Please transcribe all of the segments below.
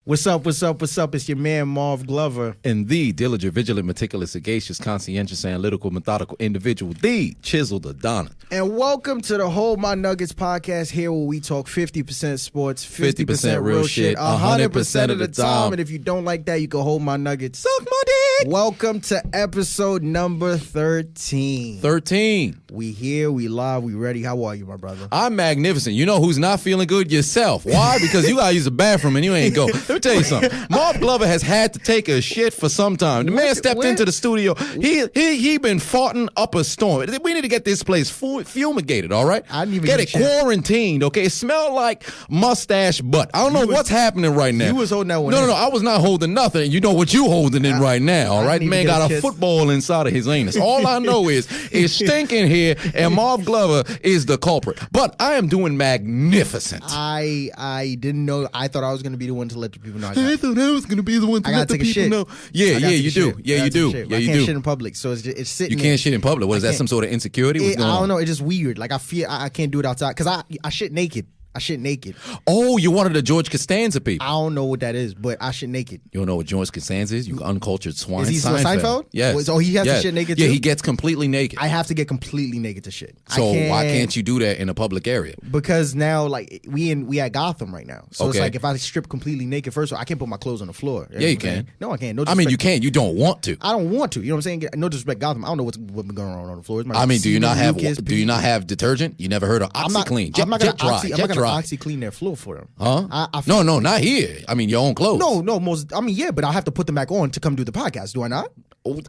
What's up? It's your man, Marv Glover. And the diligent, vigilant, meticulous, sagacious, conscientious, analytical, methodical individual, the chiseled Adonis. And welcome to the Hold My Nuggets podcast, here where we talk 50% sports, 50% real shit, 100% of the time. And if you don't like that, you can hold my nuggets. Suck my dick. Welcome to episode number 13. 13. We here, we live, we ready. How are you, my brother? I'm magnificent. You know who's not feeling good? Yourself. Why? Because you gotta use the bathroom and you ain't go. Let me tell you something. Marv Glover has had to take a shit for some time. The man stepped into the studio. He been farting up a storm. We need to get this place fumigated, all right? I didn't even get it quarantined, okay? It smelled like mustache butt. I don't know what's happening right now. You was holding that one. No, I was not holding nothing. You know what you holding in right now, all right? Man got a football inside of his anus. All I know is it's stinking here, and Marv Glover is the culprit. But I am doing magnificent. I didn't know. I thought I was going to be the one to let the people know. I thought I was going to be the one to let the people know. Yeah, you do. Yeah, you do. I can't shit in public, so it's sitting. You can't shit in public. What is that? Some sort of insecurity? What's going on? I don't know. It's just weird. Like I feel I can't do it outside because I shit naked. I shit naked. Oh, you're one of the George Costanza people. I don't know what that is, but I shit naked. You don't know what George Costanza is? You uncultured swine. Is he Seinfeld? Yes. Oh, he has to shit naked too? Yeah, he gets completely naked. I have to get completely naked to shit. So why can't you do that in a public area? Because now, like, we at Gotham right now. So it's like if I strip completely naked, first of all, I can't put my clothes on the floor. Yeah, you can. No, I can't. No I mean, you can. You don't want to. I don't want to. You know what I'm saying? No disrespect, Gotham. I don't know what's been going on the floor. I mean, do you not have detergent? You never heard of OxyClean? I'm not going to OxyClean their floor for them. Huh? No, not here. I mean, your own clothes. No, but I have to put them back on to come do the podcast. Do I not?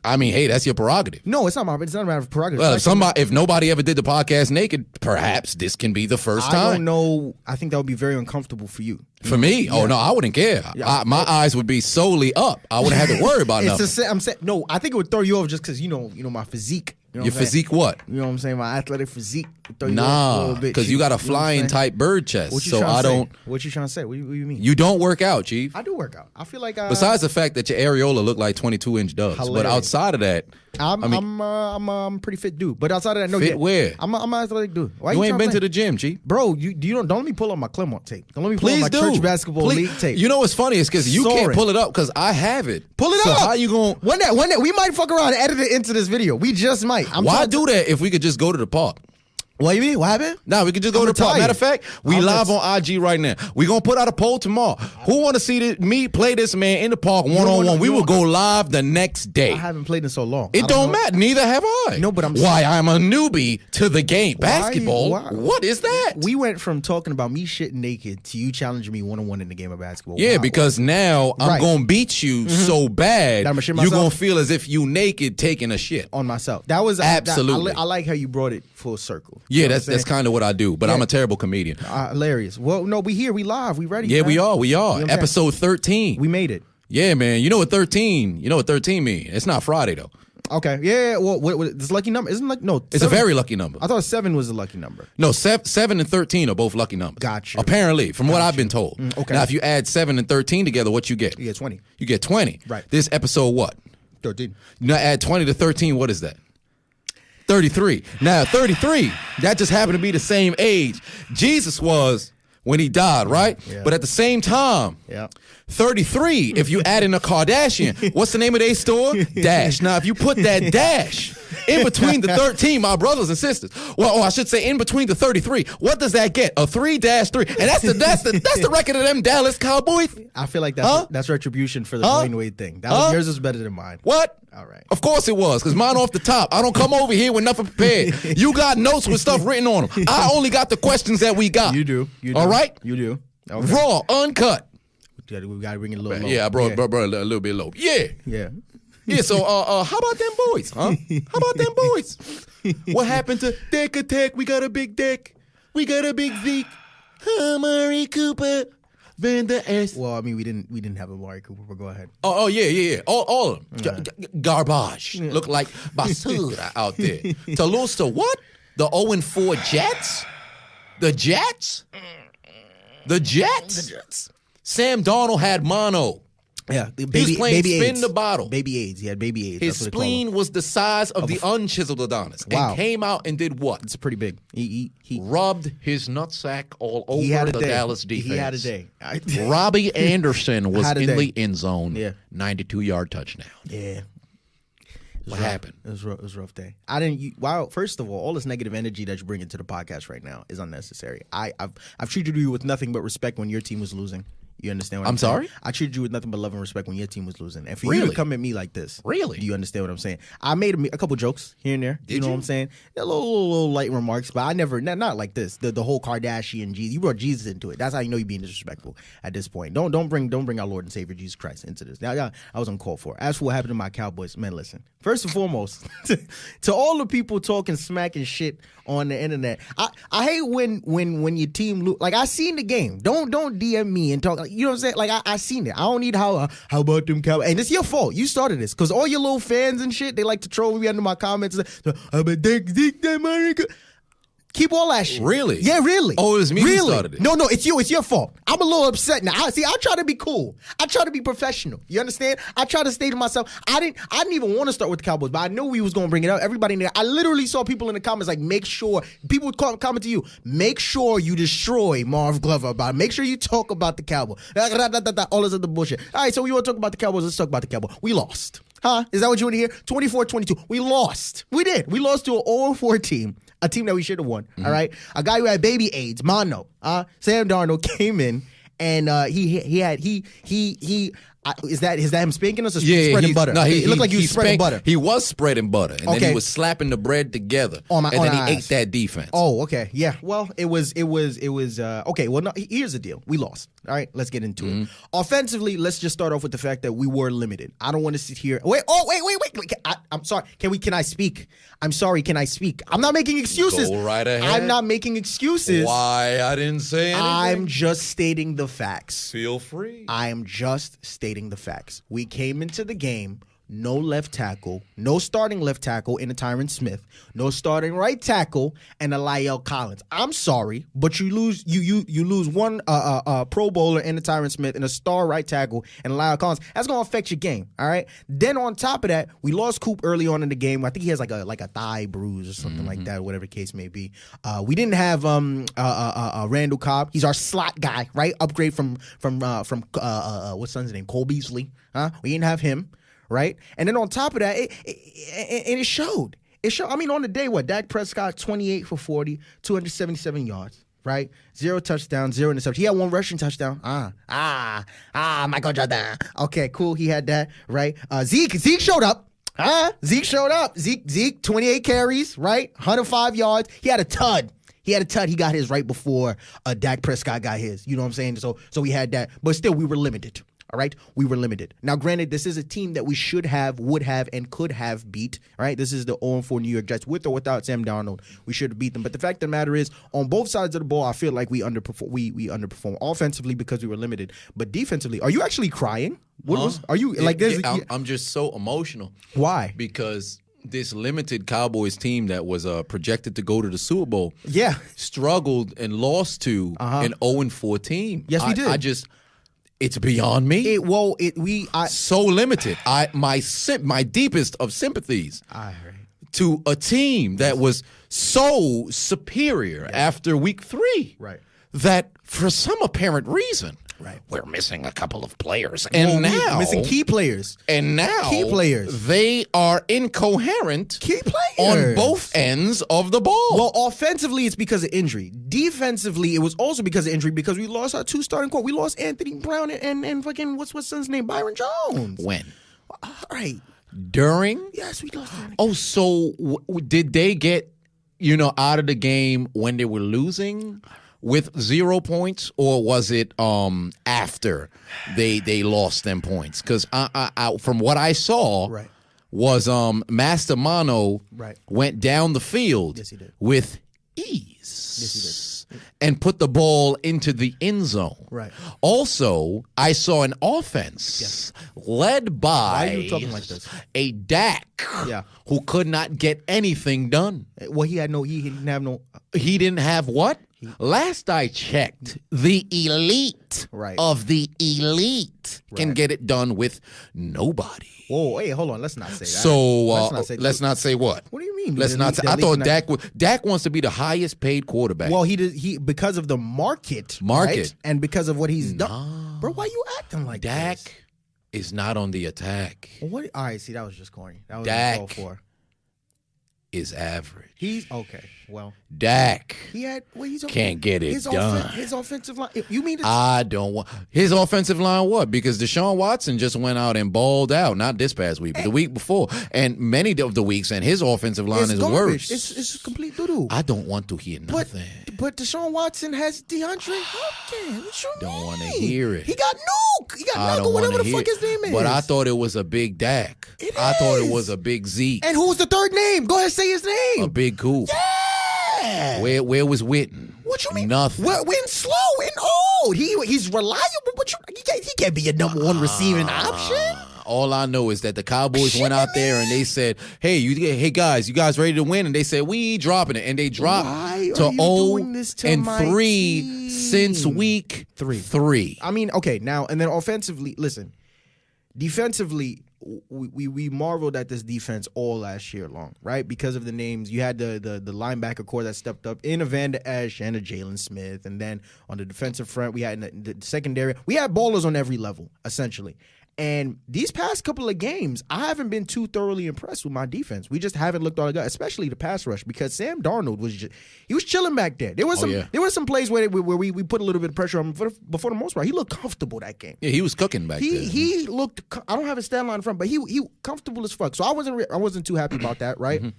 I mean, hey, that's your prerogative. No, it's not a matter of prerogative. Well, if nobody ever did the podcast naked, perhaps this can be the first time. I don't know. I think that would be very uncomfortable for you. For me? Yeah. Oh, no, I wouldn't care. Yeah. My eyes would be solely up. I wouldn't have to worry about nothing. No, I think it would throw you off just because, you know my physique. You know your physique what? You know what I'm saying? My athletic physique. Nah, because you got a flying type bird chest. What you trying to say? What do you mean? You don't work out, Chief. I do work out. I feel like besides the fact that your areola look like 22-inch dubs. Hilarious. But outside of that, I'm a pretty fit dude. But outside of that, no. Fit where? I'm an athletic dude. Why you ain't been to the gym, Chief? Bro, don't let me pull up my Clemont tape. Don't let me pull up my church basketball league tape. You know what's funny is because you can't pull it up because I have it. Pull it up. So how you going? One day, we might fuck around and edit it into this video. We just might. Why do that if we could just go to the park? What you mean? What happened? Nah, we could just go to the park. Matter of fact, we live on IG right now. We're going to put out a poll tomorrow. Who want to see me play this man in the park one-on-one? We will go live the next day. I haven't played in so long. It don't matter. Neither have I. No, but I'm I'm a newbie to the game. Basketball? What is that? We went from talking about me shitting naked to you challenging me one-on-one in the game of basketball. Yeah, because now I'm going to beat you so bad, you're going to feel as if you naked taking a shit. On myself. That was absolutely. I like how you brought it full circle. Yeah, that's kind of what I do, but I'm a terrible comedian. Hilarious. Well, no, we here, we live, we ready. Yeah, man. we are. You know episode 13. We made it. Yeah, man. You know what 13 mean? It's not Friday though. Okay. Yeah. Well, this lucky number isn't like no. It's 7. A very lucky number. I thought 7 was a lucky number. No, 7 and 13 are both lucky numbers. Gotcha. Apparently, from what I've been told. Okay. Now, if you add 7 and 13 together, what you get? You get 20. You get 20. Right. This episode what? 13. Now add 20 to 13. What is that? 33. Now, 33, that just happened to be the same age Jesus was when he died, right? Yeah. But at the same time, 33, if you add in a Kardashian, what's the name of their store? Dash. Now, if you put that dash in between the 13, my brothers and sisters, I should say in between the 33, what does that get? A 3-3. And that's the record of them Dallas Cowboys. I feel like that's retribution for the Dwayne Wade thing. Yours is better than mine. What? All right. Of course it was, because mine off the top. I don't come over here with nothing prepared. You got notes with stuff written on them. I only got the questions that we got. You do. All right? You do. Okay. Raw, uncut. We got to bring it a little low. Yeah, I brought a little bit low. Yeah. Yeah. Yeah, so how about them boys, huh? How about them boys? What happened to Dick Attack? We got a big Dick. We got a big Zeke. Amari Cooper. Van Der S. Well, I mean, we didn't have Amari Cooper, but go ahead. Oh yeah. All of them. Garbage. Yeah. Look like basura out there. To lose to what? The 0-4 Jets? The Jets? The Jets? Sam Darnold had mono. Yeah, he was playing spin AIDS. the bottle. Baby AIDS. He had baby AIDS. His spleen was the size of the unchiseled Adonis. Wow. And came out and did what? It's pretty big. He rubbed his nutsack all over the Dallas defense. He had a day. Robbie Anderson was in the end zone. Yeah. 92-yard touchdown. Yeah. What happened? It was a rough day. First of all this negative energy that you bring into the podcast right now is unnecessary. I've treated you with nothing but respect when your team was losing. You understand what I'm saying? sorry? I treated you with nothing but love and respect when your team was losing. And for you to come at me like this. Really? Do you understand what I'm saying? I made a couple jokes here and there. Did you know what I'm saying? A little light remarks, but I never, not like this. The whole Kardashian Jesus. You brought Jesus into it. That's how you know you're being disrespectful at this point. Don't bring our Lord and Savior Jesus Christ into this. Now, I was uncalled for. As for what happened to my Cowboys, man, listen. First and foremost, to all the people talking smack and shit on the internet, I hate when your team lose. Like, I seen the game. Don't DM me and talk. You know what I'm saying? Like, I seen it. I don't need how about them Cowboys. And it's your fault. You started this because all your little fans and shit, they like to troll me under my comments. Keep all that shit. Really? Yeah, really. Oh, it was me who started it. No, it's you. It's your fault. I'm a little upset now. I try to be cool. I try to be professional. You understand? I try to stay to myself. I didn't even want to start with the Cowboys, but I knew we was going to bring it up. Everybody in there. I literally saw people in the comments like, make sure, people would comment to you, make sure you destroy Marv Glover about it. Make sure you talk about the Cowboys. All this other bullshit. All right, so we want to talk about the Cowboys. Let's talk about the Cowboys. We lost. Huh? Is that what you want to hear? 24-22. We lost. We did. We lost to an 0-4 team. A team that we should have won. All right, a guy who had baby AIDS, mono. Sam Darnold came in and is that him spanking us or spreading butter? No, it looked like he was spreading butter. He was spreading butter, and then he was slapping the bread together, and then he ate that defense. Oh, okay, yeah. Well, it was okay. Well, no, here's the deal: we lost. All right, let's get into it. Offensively, let's just start off with the fact that we were limited. I don't want to sit here. Wait. I'm sorry. Can I speak? I'm sorry. Can I speak? I'm not making excuses. Go right ahead. I'm not making excuses. Why? I didn't say anything. I'm just stating the facts. Feel free. I am just stating the facts. We came into the game, no left tackle, no starting left tackle in a Tyron Smith, no starting right tackle, and a Lyle Collins. I'm sorry, but you lose one Pro Bowler in a Tyron Smith and a star right tackle and Lyle Collins. That's gonna affect your game. All right. Then on top of that, we lost Coop early on in the game. I think he has like a thigh bruise or something like that, whatever the case may be. We didn't have Randall Cobb. He's our slot guy, right? Upgrade from what's son's name? Cole Beasley. We didn't have him. Right? And then on top of that, it showed. It showed. I mean, on the day, Dak Prescott, 28 for 40, 277 yards, right? 0 touchdowns, 0 interceptions. He had 1 rushing touchdown. Michael Jordan. Okay, cool. He had that, right? Zeke showed up. Zeke showed up. Zeke, 28 carries, right? 105 yards. He had a tud. He got his right before Dak Prescott got his. You know what I'm saying? So we had that. But still, we were limited. All right, we were limited. Now, granted, this is a team that we should have, would have, and could have beat. All right, this is the 0-4 New York Jets, with or without Sam Darnold. We should have beat them. But the fact of the matter is, on both sides of the ball, I feel like we underperform. We underperform offensively because we were limited, but defensively, are you actually crying? Are you like this? I'm just so emotional. Why? Because this limited Cowboys team that was projected to go to the Super Bowl, struggled and lost to an 0-4 team. Yes, we did. It's beyond me. So limited. My deepest of sympathies to a team that was so superior after week 3. Right. That for some apparent reason, we're missing a couple of players. And now missing key players. And now key players. They are incoherent. Key players on both ends of the ball. Well, offensively, it's because of injury. Defensively, it was also because of injury because we lost our 2 starting core. We lost Anthony Brown and fucking what's son's name? Byron Jones. When? All right. During? Yes, we lost. Oh, so did they get out of the game when they were losing with 0 points, or was it after they lost them points? Because from what I saw, was Master Mono went down the field with ease. Yes, he did. And put the ball into the end zone. Right. Also, I saw an offense led by Why are you talking like this? A Dak who could not get anything done. Well, he didn't have no. He didn't have what? Last I checked, the elite of the elite can get it done with nobody. Whoa, hey, hold on. Let's not say that. So let's not say what? What do you mean? Let's not say. I thought Dak wants to be the highest paid quarterback. Well, he because of the market, right? And because of what he's done. Bro, why you acting like Dak this? is not on the attack. Well, all right, see, that was just corny. That was Dak all for. Is average. He's okay. Well, Dak can't get it done. His offensive line. You mean I don't want his offensive line? What? Because Deshaun Watson just went out and balled out. Not this past week, but the week before, and many of the weeks, and his offensive line is garbage. worse. It's complete doo-doo. I don't want to hear nothing. But Deshaun Watson has DeAndre Hopkins. What you don't want to hear it. He got Nuke. He got Nuke, whatever the fuck his name is. But I thought it was a big Dak. I thought it was a big Zeke. And who's the third name? Go ahead and say his name. A big Coop. Yeah. Where was Witten? What you mean? Nothing. Witten slow and old. He's reliable, but he can't be your number one receiving option. All I know is that the Cowboys went out there and they said, hey guys, you guys ready to win? And they said, we ain't dropping it. And they dropped to 0-3 since week 3. I mean, okay, now, and then offensively, listen, defensively, we marveled at this defense all last year long, right? Because of the names. You had the linebacker core that stepped up in a Van Der Esch and a Jalen Smith. And then on the defensive front, we had in the secondary. We had ballers on every level, essentially. And these past couple of games, I haven't been too thoroughly impressed with my defense. We just haven't looked all good, especially the pass rush, because Sam Darnold was chilling back there. There was some plays where we put a little bit of pressure on him, but for the most part, he looked comfortable that game. Yeah, he was cooking back there. He looked. I don't have his stat line in front, but he comfortable as fuck. So I wasn't too happy about that, right? Mm-hmm.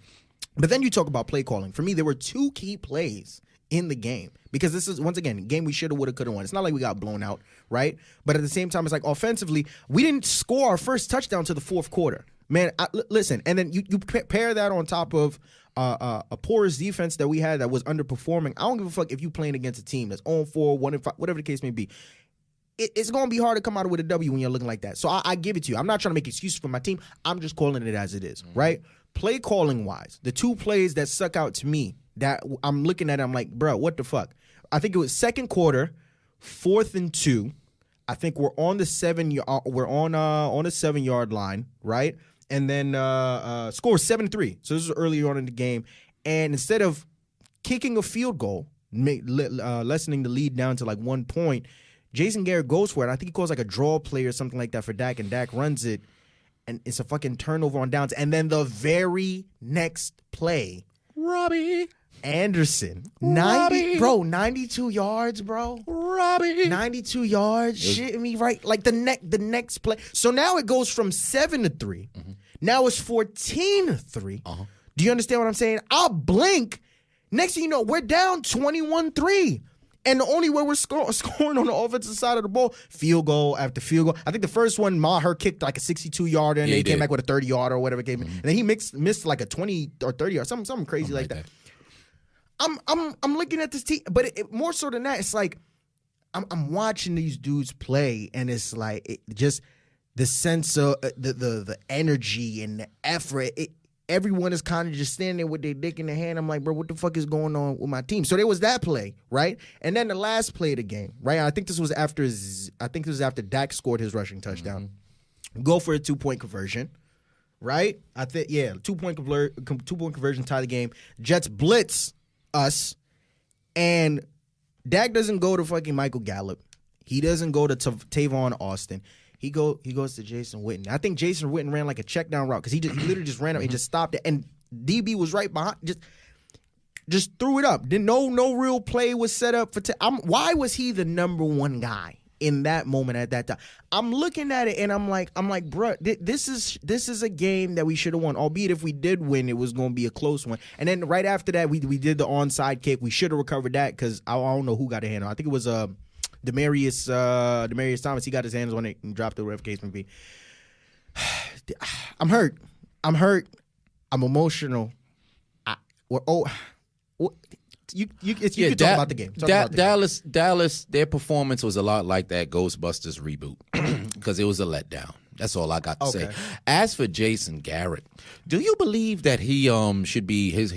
But then you talk about play calling. For me, there were two key plays in the game, because this is, once again, a game we shoulda, woulda, coulda won. It's not like we got blown out, right? But at the same time, it's like offensively, we didn't score our first touchdown to the fourth quarter. Man, listen, and then you pair that on top of a porous defense that we had that was underperforming. I don't give a fuck if you playing against a team that's 0-4, 1-5, whatever the case may be. It's going to be hard to come out with a W when you're looking like that. So I give it to you. I'm not trying to make excuses for my team. I'm just calling it as it is, right? Play calling wise, the two plays that stuck out to me that I'm looking at, I'm like, bro, what the fuck? I think it was second quarter, 4th and 2. I think we're on the 7-yard line, right? And then score 7-3. So this is earlier on in the game. And instead of kicking a field goal, lessening the lead down to like 1 point, Jason Garrett goes for it. I think he calls like a draw play or something like that for Dak, and Dak runs it, and it's a fucking turnover on downs. And then the very next play, Robbie Anderson, 92 yards, bro. Robbie, 92 yards, shitting me right, like the next play. So now it goes from 7-3. Mm-hmm. Now it's 14-3. Uh-huh. Do you understand what I'm saying? I'll blink. Next thing you know, we're down 21-3. And the only way we're scoring on the offensive side of the ball, field goal after field goal. I think the first one, Maher kicked like a 62-yarder, and they came back with a 30-yarder or whatever it came. Mm-hmm. And then he missed like a 20 or 30 or something crazy like that. I'm looking at this team, but more so than that, it's like I'm watching these dudes play, and it's like just the sense of the energy and the effort. Everyone is kind of just standing there with their dick in their hand. I'm like, bro, what the fuck is going on with my team? So there was that play, right? And then the last play of the game, right? I think this was after Dak scored his rushing touchdown. Mm-hmm. Go for a 2-point conversion, right? I think 2-point conversion, tie the game. Jets blitz us, and Dak doesn't go to fucking Michael Gallup. He doesn't go to Tavon Austin. He goes to Jason Witten. I think Jason Witten ran like a check down route because he literally just ran up and just stopped it. And DB was right behind, just threw it up. No real play was set up for. Why was he the number one guy in that moment at that time? I'm looking at it and I'm like, bro, this is a game that we should have won. Albeit if we did win, it was going to be a close one. And then right after that, we did the onside kick. We should have recovered that because I don't know who got a hand on. I think it was Demarius Thomas. He got his hands on it and dropped it, whatever case may be. I'm hurt. I'm emotional. You can talk about the game. Dallas, their performance was a lot like that Ghostbusters reboot because it was a letdown. That's all I got to say. Okay. As for Jason Garrett, do you believe that he should be his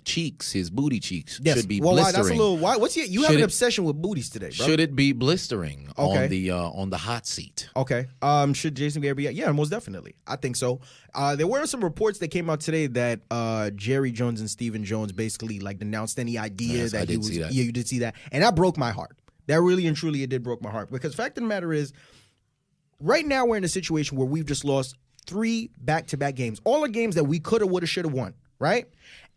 cheeks, his booty cheeks, should be blistering? That's a little. Why? You have an obsession with booties today, bro. Should it be blistering on the hot seat? Okay. Should Jason Garrett be? Yeah, most definitely. I think so. There were some reports that came out today that Jerry Jones and Stephen Jones basically like denounced any idea that he was. See that. Yeah, you did see that, and that broke my heart. That really and truly it did broke my heart, because the fact of the matter is, right now we're in a situation where we've just lost 3 back-to-back games. All the games that we could have, would have, should have won, right?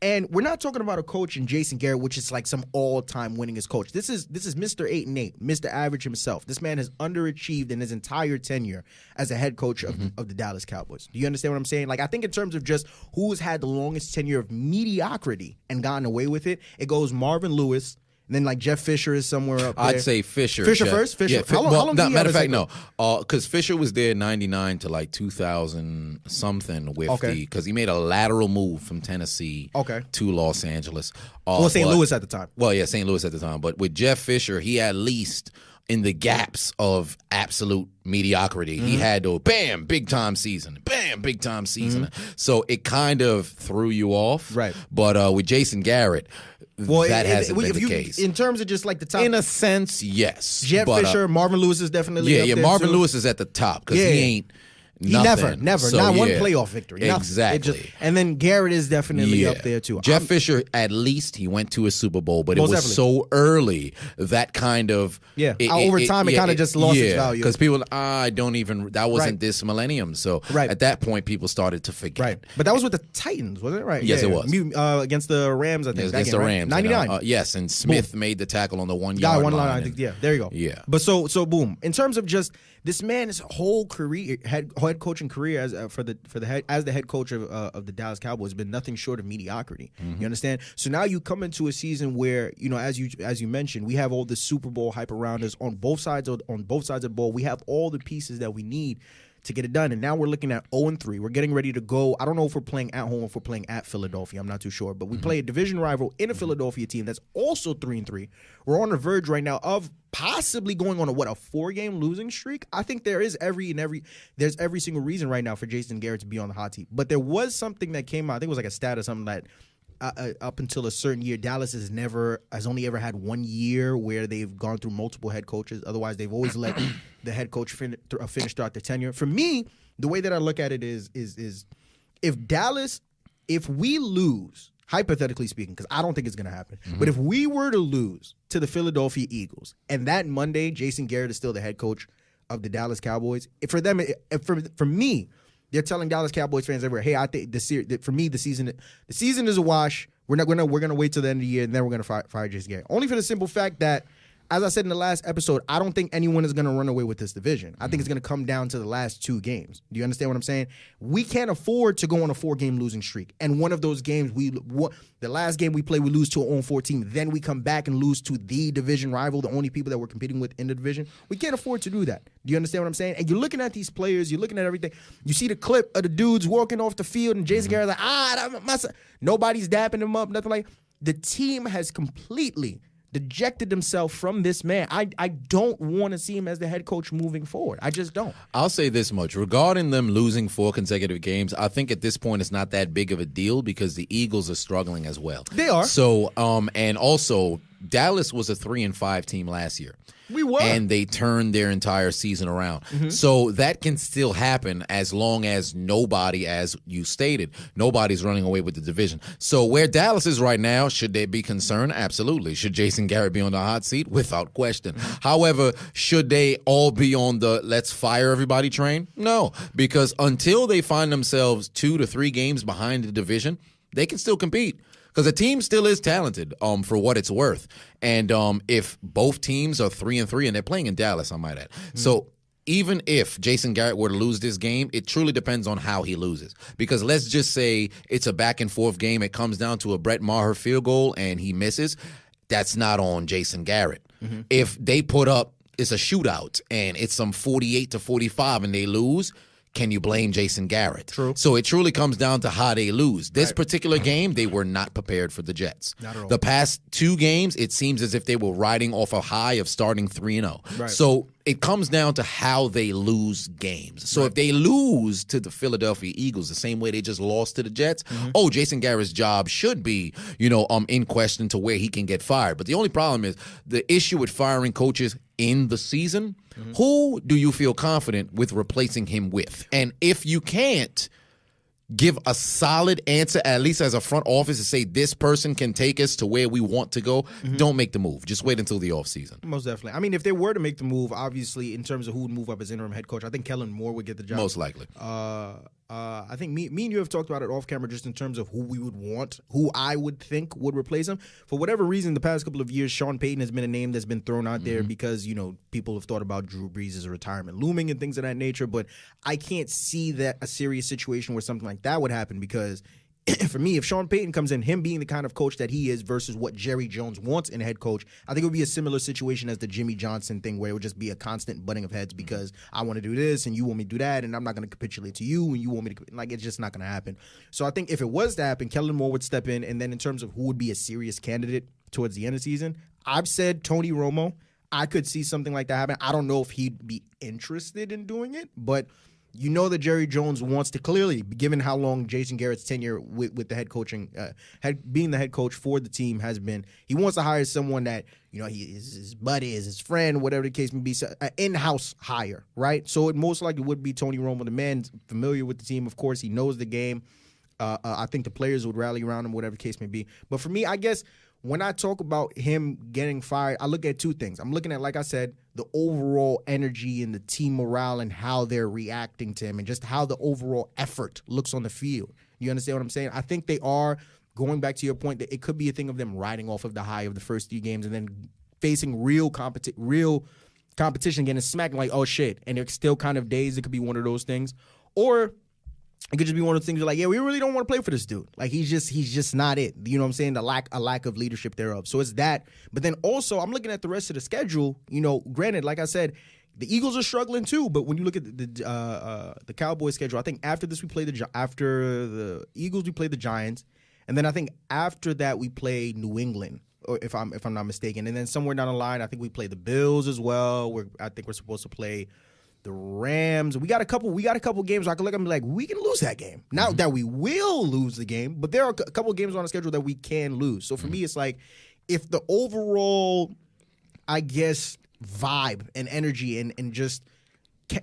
And we're not talking about a coach in Jason Garrett, which is like some all-time winningest coach. This is Mr. 8-8, Mr. Average himself. This man has underachieved in his entire tenure as a head coach of the Dallas Cowboys. Do you understand what I'm saying? Like, I think in terms of just who's had the longest tenure of mediocrity and gotten away with it, it goes Marvin Lewis. And then, like, Jeff Fisher is somewhere up there. I'd say Fisher. Fisher first? Fisher. Yeah, how long did he matter of fact, no. Because Fisher was there 99 to, like, 2000-something with because he made a lateral move from Tennessee to Los Angeles. St. Louis at the time. Well, yeah, St. Louis at the time. But with Jeff Fisher, he at least, in the gaps of absolute mediocrity, he had to, bam, big-time season. Bam, big-time season. So it kind of threw you off. Right. But with Jason Garrett, that hasn't been the case. In terms of just like the top. In a sense, yes. Jeff Fisher, Marvin Lewis is definitely up there Marvin too. Lewis is at the top because he ain't Never. So, not one playoff victory. Exactly. And then Garrett is definitely up there too. Jeff Fisher, at least he went to a Super Bowl, but it was so early that kind of over time it kind of just lost its value. Because people, that wasn't this millennium. So at that point, people started to forget. Right. But that was with the Titans, wasn't it? Right. Yes, it was. Against the Rams, I think. Against the Rams. 99. Yes, and Smith made the tackle on the 1 yard line. I think. Yeah, there you go. Yeah. But so boom. In terms of just this man's whole career, head coaching career as the head coach of the Dallas Cowboys has been nothing short of mediocrity. You understand? So now you come into a season where, you know, as you mentioned, we have all the Super Bowl hype around us on both sides of the ball. We have all the pieces that we need to get it done. And now we're looking at 0-3. We're getting ready to go. I don't know if we're playing at home or if we're playing at Philadelphia. I'm not too sure. But we play a division rival in a Philadelphia team that's also 3-3. We're on the verge right now of possibly going on a 4-game losing streak. I think there's every single reason right now for Jason Garrett to be on the hot seat. But there was something that came out. I think it was like a stat or something that up until a certain year, Dallas has only ever had 1 year where they've gone through multiple head coaches. Otherwise, they've always let the head coach finish throughout their tenure. For me, the way that I look at it is if we lose, hypothetically speaking, because I don't think it's going to happen, but if we were to lose to the Philadelphia Eagles, and that Monday, Jason Garrett is still the head coach of the Dallas Cowboys, for me, they're telling Dallas Cowboys fans everywhere, hey, I think for me the season is a wash. We're gonna wait till the end of the year and then we're gonna fire Jason Garrett. Only for the simple fact that, as I said in the last episode, I don't think anyone is going to run away with this division. I think it's going to come down to the last 2 games. Do you understand what I'm saying? We can't afford to go on a 4-game losing streak. And one of those games, the last game we play, we lose to an 0-4 team. Then we come back and lose to the division rival, the only people that we're competing with in the division. We can't afford to do that. Do you understand what I'm saying? And you're looking at these players, you're looking at everything. You see the clip of the dudes walking off the field and Jason Garrett's like, nobody's dapping him up, nothing like that. The team has completely dejected himself from this man. I don't want to see him as the head coach moving forward. I just don't. I'll say this much. Regarding them losing 4 consecutive games, I think at this point it's not that big of a deal because the Eagles are struggling as well. They are. So, and also, Dallas was a 3-5 team last year. We were. And they turned their entire season around. So that can still happen as long as nobody, as you stated, nobody's running away with the division. So where Dallas is right now, should they be concerned? Absolutely. Should Jason Garrett be on the hot seat? Without question. However, should they all be on the let's fire everybody train? No, because until they find themselves 2 to 3 games behind the division, they can still compete. Because the team still is talented, for what it's worth. And if both teams are 3-3, and they're playing in Dallas, I might add. So even if Jason Garrett were to lose this game, it truly depends on how he loses. Because let's just say it's a back-and-forth game. It comes down to a Brett Maher field goal, and he misses. That's not on Jason Garrett. If they put up, it's a shootout, and it's some 48-45, and they lose, can you blame Jason Garrett? True. So it truly comes down to how they lose. This particular game, they were not prepared for the Jets. Not at all. The past 2 games, it seems as if they were riding off a high of starting 3-0. Right. So it comes down to how they lose games. So if they lose to the Philadelphia Eagles the same way they just lost to the Jets, Jason Garrett's job should be, in question to where he can get fired. But the only problem is the issue with firing coaches in the season. Who do you feel confident with replacing him with? And if you can't give a solid answer, at least as a front office, to say this person can take us to where we want to go, don't make the move. Just wait until the offseason. Most definitely. I mean, if they were to make the move, obviously, in terms of who would move up as interim head coach, I think Kellen Moore would get the job. Most likely. I think me and you have talked about it off camera just in terms of who we would want, who I would think would replace him. For whatever reason, the past couple of years, Sean Payton has been a name that's been thrown out there because, people have thought about Drew Brees' retirement looming and things of that nature. But I can't see that a serious situation where something like that would happen because for me, if Sean Payton comes in, him being the kind of coach that he is versus what Jerry Jones wants in a head coach, I think it would be a similar situation as the Jimmy Johnson thing where it would just be a constant butting of heads because I want to do this and you want me to do that and I'm not going to capitulate to you and you want me to, it's just not going to happen. So I think if it was to happen, Kellen Moore would step in, and then in terms of who would be a serious candidate towards the end of the season, I've said Tony Romo. I could see something like that happen. I don't know if he'd be interested in doing it, but that Jerry Jones wants to clearly, given how long Jason Garrett's tenure with the head coaching, being the head coach for the team has been, he wants to hire someone that, he is his buddy, is his friend, whatever the case may be, an in-house hire, right? So it most likely would be Tony Romo. The man's familiar with the team. Of course, he knows the game. I think the players would rally around him, whatever the case may be. But for me, I guess when I talk about him getting fired, I look at two things. I'm looking at, like I said, the overall energy and the team morale and how they're reacting to him and just how the overall effort looks on the field. You understand what I'm saying? I think they are, going back to your point, that it could be a thing of them riding off of the high of the first few games and then facing real competition, getting smacked like, oh, shit. And they're still kind of dazed. It could be one of those things. Or it could just be one of those things you're like, yeah, we really don't want to play for this dude. Like, he's just not it. You know what I'm saying? A lack of leadership thereof. So it's that. But then also, I'm looking at the rest of the schedule. Granted, like I said, the Eagles are struggling too. But when you look at the Cowboys schedule, I think after this after the Eagles we play the Giants, and then I think after that we play New England, or if I'm not mistaken, and then somewhere down the line I think we play the Bills as well. I think we're supposed to play the Rams. We got a couple games where I can look at them and be like, we can lose that game. Not that we will lose the game, but there are a couple of games on the schedule that we can lose. So for me, it's like, if the overall, I guess, vibe and energy and just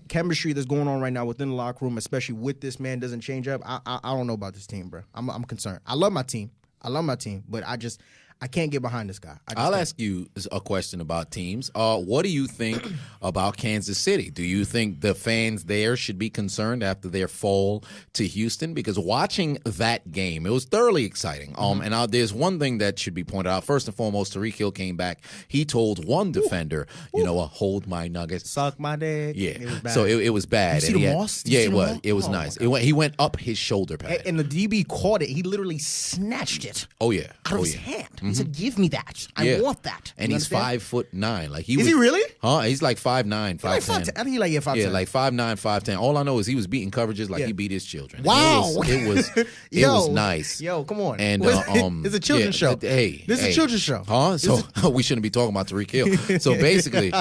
chemistry that's going on right now within the locker room, especially with this man, doesn't change up, I don't know about this team, bro. I'm concerned. I love my team, but I can't get behind this guy. I'll ask you a question about teams. What do you think about Kansas City? Do you think the fans there should be concerned after their fall to Houston? Because watching that game, it was thoroughly exciting. And there's one thing that should be pointed out. First and foremost, Tyreek Hill came back. He told one defender, hold my nuggets. Suck my dick. Yeah. It was bad. So it was bad. You see the moss? Yeah, it was. It was nice. He went up his shoulder pad. And the DB caught it. He literally snatched it. Oh, yeah. Out of his hand. He said, give me that. I want that. And he's 5'9". Like Is he really? He's like 5'9", 5'10". I think he's like 5'10". Yeah, like 5'9", 5'10". All I know is he was beating coverages like he beat his children. Wow. It was nice. Yo, come on. And it's a children's show. Hey, this is a children's show. So we shouldn't be talking about Tyreek Hill. So basically,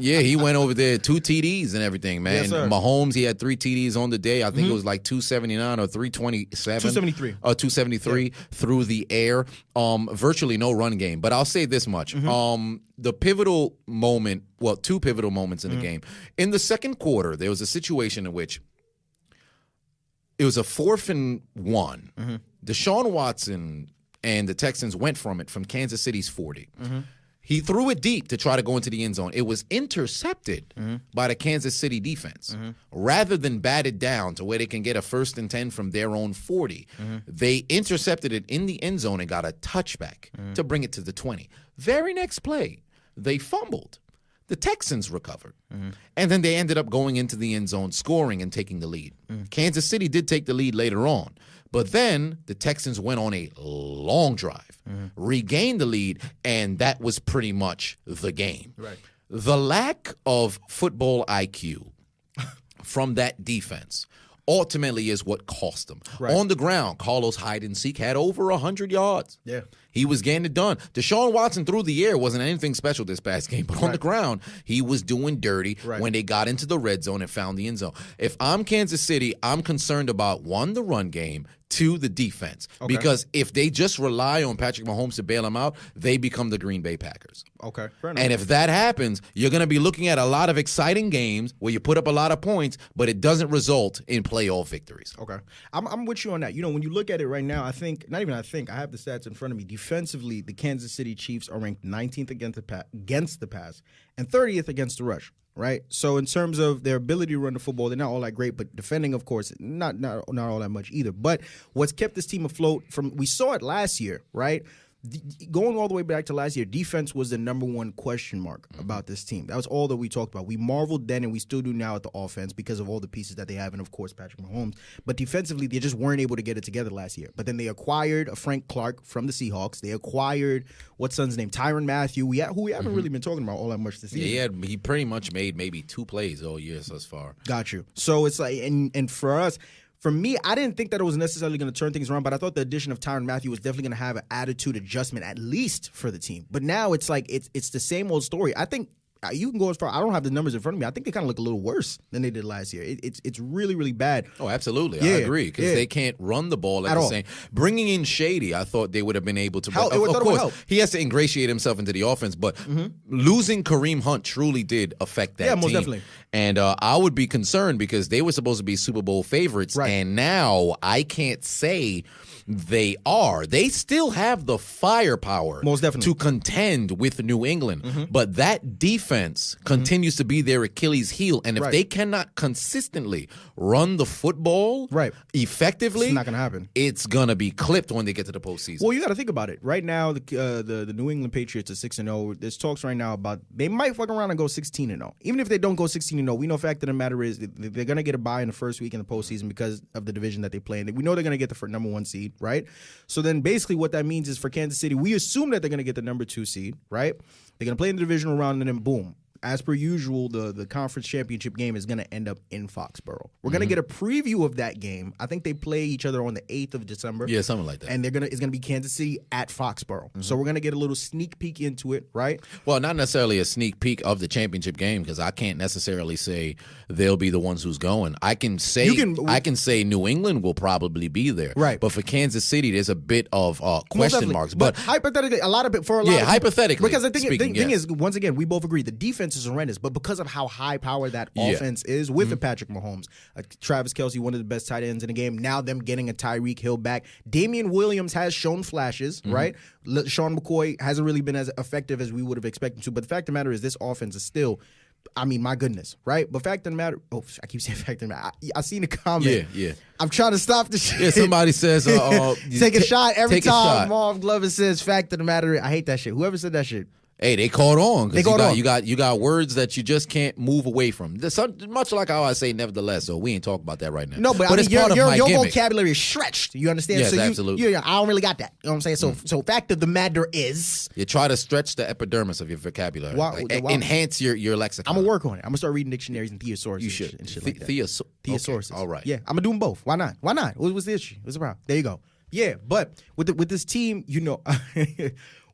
he went over there 2 TDs and everything, man. Yes, sir. Mahomes, he had 3 TDs on the day. I think it was like 279 or 327. 273. 273 through the air. Virtually no run game. But I'll say this much. The pivotal moment, well, 2 pivotal moments in the game. In the second quarter, there was a situation in which it was a 4th and 1. Deshaun Watson and the Texans went from Kansas City's 40. He threw it deep to try to go into the end zone. It was intercepted by the Kansas City defense. Rather than batted down to where they can get a 1st and 10 from their own 40, they intercepted it in the end zone and got a touchback to bring it to the 20. Very next play, they fumbled. The Texans recovered. And then they ended up going into the end zone, scoring and taking the lead. Kansas City did take the lead later on. But then the Texans went on a long drive, regained the lead, and that was pretty much the game. Right. The lack of football IQ from that defense ultimately is what cost them. Right. On the ground, Carlos hide-and-seek had over 100 yards. Yeah. He was getting it done. Deshaun Watson through the air wasn't anything special this past game, but on the ground, he was doing dirty when they got into the red zone and found the end zone. If I'm Kansas City, I'm concerned about, 1, the run game, 2, the defense. Okay. Because if they just rely on Patrick Mahomes to bail them out, they become the Green Bay Packers. Okay, fair enough. And if that happens, you're going to be looking at a lot of exciting games where you put up a lot of points, but it doesn't result in playoff victories. Okay. I'm with you on that. When you look at it right now, I have the stats in front of me. Defensively, the Kansas City Chiefs are ranked 19th against the pass and 30th against the rush. Right, so in terms of their ability to run the football, they're not all that great. But defending, of course, not all that much either. But what's kept this team afloat we saw it last year, right? Going all the way back to last year, defense was the number one question mark about this team. That was all that we talked about. We marveled then, and we still do now at the offense because of all the pieces that they have, and of course Patrick Mahomes. But defensively, they just weren't able to get it together last year. But then they acquired a Frank Clark from the Seahawks. They acquired what's son's name, Tyrann Mathieu, who we haven't really been talking about all that much this season. Yeah, he pretty much made maybe 2 plays all year thus far. Got you. So it's like, and for us. For me, I didn't think that it was necessarily going to turn things around, but I thought the addition of Tyrann Mathieu was definitely going to have an attitude adjustment, at least for the team. But now it's like it's the same old story. I think you can go as far. I don't have the numbers in front of me. I think they kind of look a little worse than they did last year. It's really, really bad. Oh, absolutely. Yeah, I agree because they can't run the ball at the same. Bringing in Shady, I thought they would have been able to. Of course, he has to ingratiate himself into the offense, but losing Kareem Hunt truly did affect that team. Yeah, most definitely. And I would be concerned because they were supposed to be Super Bowl favorites, and now I can't say they are. They still have the firepower most definitely to contend with New England, but that defense continues to be their Achilles heel, and if they cannot consistently run the football effectively, it's not going to happen. It's going to be clipped when they get to the postseason. Well, you got to think about it. Right now, the New England Patriots are 6-0. There's talks right now about they might fuck around and go 16-0. Even if they don't go 16-0, we know the fact of the matter is they're going to get a bye in the first week in the postseason because of the division that they play in. We know they're going to get the number 1 seed, right? So then basically what that means is for Kansas City, we assume that they're going to get the number 2 seed, right? They're going to play in the divisional round and then boom. As per usual, the conference championship game is going to end up in Foxborough. We're going to get a preview of that game. I think they play each other on the 8th of December. Yeah, something like that. And it's going to be Kansas City at Foxborough. So we're going to get a little sneak peek into it, right? Well, not necessarily a sneak peek of the championship game because I can't necessarily say they'll be the ones who's going. I can say New England will probably be there. Right. But for Kansas City, there's a bit of question marks. But hypothetically, hypothetically. Because the thing is, once again, we both agree the defense is horrendous, but because of how high powered that offense is with the Patrick Mahomes, Travis Kelce, one of the best tight ends in the game, now them getting a Tyreek Hill back. Damian Williams has shown flashes, right? Sean McCoy hasn't really been as effective as we would have expected to, but the fact of the matter is this offense is still, I mean, my goodness, right? But fact of the matter, I keep saying fact of the matter. I seen a comment. Yeah. I'm trying to stop the shit. Yeah, somebody says, take a shot every time Marv Glover says fact of the matter. I hate that shit. Whoever said that shit. Hey, they caught on because you got words that you just can't move away from. Much like how I say nevertheless, so we ain't talking about that right now. No, but I mean, your vocabulary is stretched. You understand? Yes, so absolutely. I don't really got that. You know what I'm saying? So fact of the matter is, you try to stretch the epidermis of your vocabulary, enhance your lexicon. I'm gonna work on it. I'm gonna start reading dictionaries and thesaurus. You should. And shit like that. Thesaurus. Okay. All right. Yeah, I'm gonna do them both. Why not? What's the issue? What's the problem? There you go. Yeah, but with this team,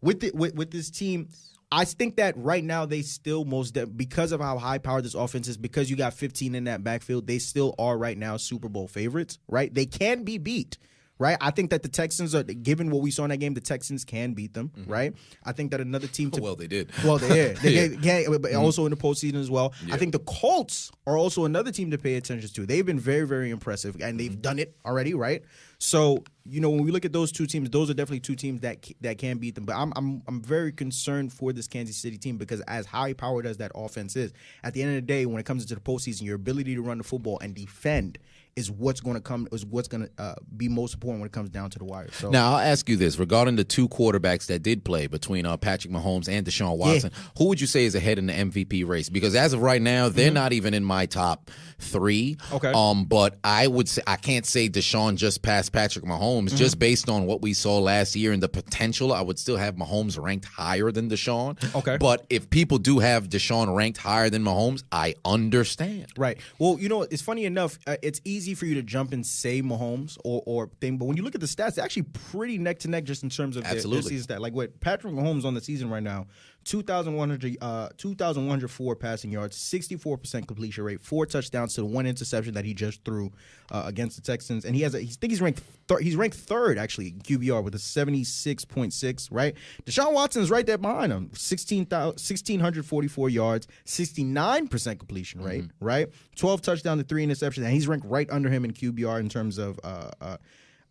with this team. I think that right now they still because of how high powered this offense is, because you got 15 in that backfield, they still are right now Super Bowl favorites, right? They can be beat, right? I think that the Texans are, given what we saw in that game, the Texans can beat them, right? I think that another team. Well, they did. Well, they can, but also in the postseason as well. Yeah. I think the Colts are also another team to pay attention to. They've been very, very impressive, and they've done it already, right? So, when we look at those two teams, those are definitely two teams that can beat them. But I'm very concerned for this Kansas City team because as high powered as that offense is, at the end of the day, when it comes into the postseason, your ability to run the football and defend is what's going to be most important when it comes down to the wire. So now I'll ask you this regarding the two quarterbacks that did play between Patrick Mahomes and Deshaun Watson. Yeah. Who would you say is ahead in the MVP race? Because as of right now, they're not even in my top 3. Okay. But I would say I can't say Deshaun just passed Patrick Mahomes. Mahomes, just based on what we saw last year and the potential, I would still have Mahomes ranked higher than Deshaun. Okay. But if people do have Deshaun ranked higher than Mahomes, I understand. Right. Well, it's funny enough. It's easy for you to jump and say Mahomes or thing, but when you look at the stats, they're actually pretty neck to neck just in terms of their season stat. Like what Patrick Mahomes on the season right now, 2,104 passing yards, 64% completion rate, 4 touchdowns to 1 interception that he just threw against the Texans, and he's ranked third actually in QBR with a 76.6. Right, Deshaun Watson is right there behind him, 1,644 yards, 69% completion rate. Right, 12 touchdowns to 3 interceptions, and he's ranked right under him in QBR in terms of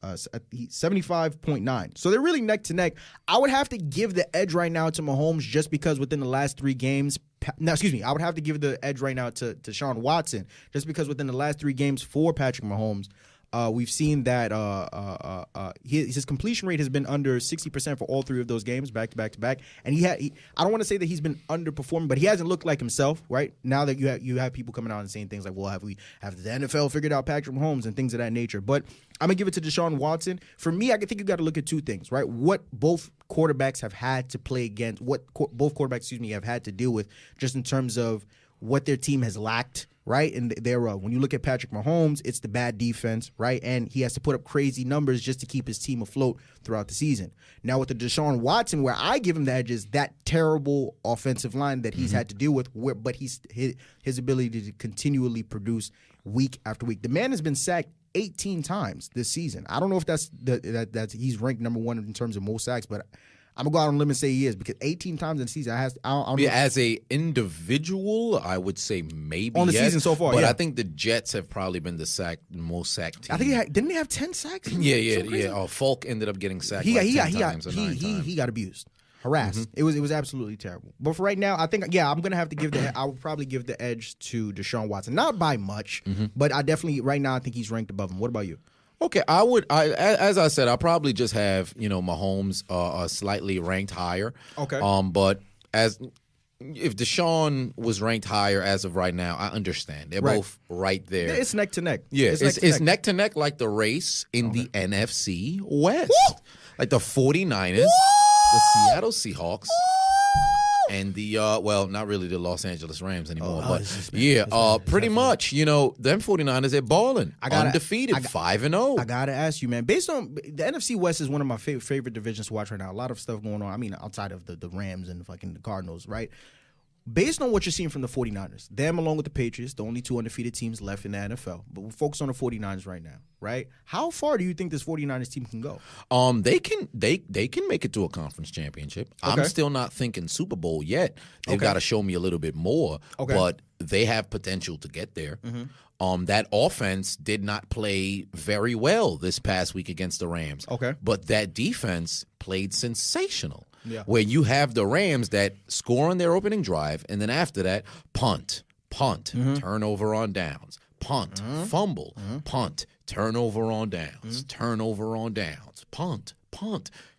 75.9. So they're really neck to neck. I would have to give the edge right now to Mahomes just because within the last 3 games. I would have to give the edge right now to Deshaun Watson just because within the last 3 games for Patrick Mahomes, we've seen that his completion rate has been under 60% for all 3 of those games, back to back to back. And I don't want to say that he's been underperforming, but he hasn't looked like himself. Right now that you have people coming out and saying things like, "Well, have the NFL figured out Patrick Mahomes?" and things of that nature. But I'm gonna give it to Deshaun Watson. For me, I think you got to look at 2 things, right? What both quarterbacks have had to play against, both quarterbacks, have had to deal with, just in terms of what their team has lacked. Right, and when you look at Patrick Mahomes, it's the bad defense, right, and he has to put up crazy numbers just to keep his team afloat throughout the season. Now with the Deshaun Watson, where I give him the edge is that terrible offensive line that he's had to deal with, but his ability to continually produce week after week. The man has been sacked 18 times this season. I don't know if that's he's ranked number 1 in terms of most sacks, but I'm gonna go out on a limb and say he is, because 18 times in the season, I don't know. As a individual, I would say maybe on the season so far. But I think the Jets have probably been the most sacked team. I think didn't he have 10 sacks? Yeah. Falk ended up getting sacked. He 10 times or 9 times. He got abused, harassed. It was absolutely terrible. But for right now, I think I'm gonna have to give I would probably give the edge to Deshaun Watson, not by much, but I definitely right now I think he's ranked above him. What about you? Okay, as I said, I'll probably just have Mahomes slightly ranked higher. Okay, but if Deshaun was ranked higher as of right now, I understand they're both right there. It's neck to neck. Yeah, it's neck to neck like the race in the NFC West, like the 49ers, the Seattle Seahawks. And the not really the Los Angeles Rams anymore, but pretty much, them 49ers, they're balling, undefeated, 5-0. I gotta ask you, man. Based on the NFC West is one of my favorite divisions to watch right now. A lot of stuff going on. I mean, outside of the Rams and fucking the Cardinals, right? Based on what you're seeing from the 49ers, them along with the Patriots, the only 2 undefeated teams left in the NFL. But we're focused on the 49ers right now, right? How far do you think this 49ers team can go? They can make it to a conference championship. Okay. I'm still not thinking Super Bowl yet. They've got to show me a little bit more. Okay. But they have potential to get there. That offense did not play very well this past week against the Rams. Okay. But that defense played sensational. Yeah. Where you have the Rams that score on their opening drive, and then after that, punt, turnover on downs, punt, fumble, punt, turnover on downs, turnover on downs, punt,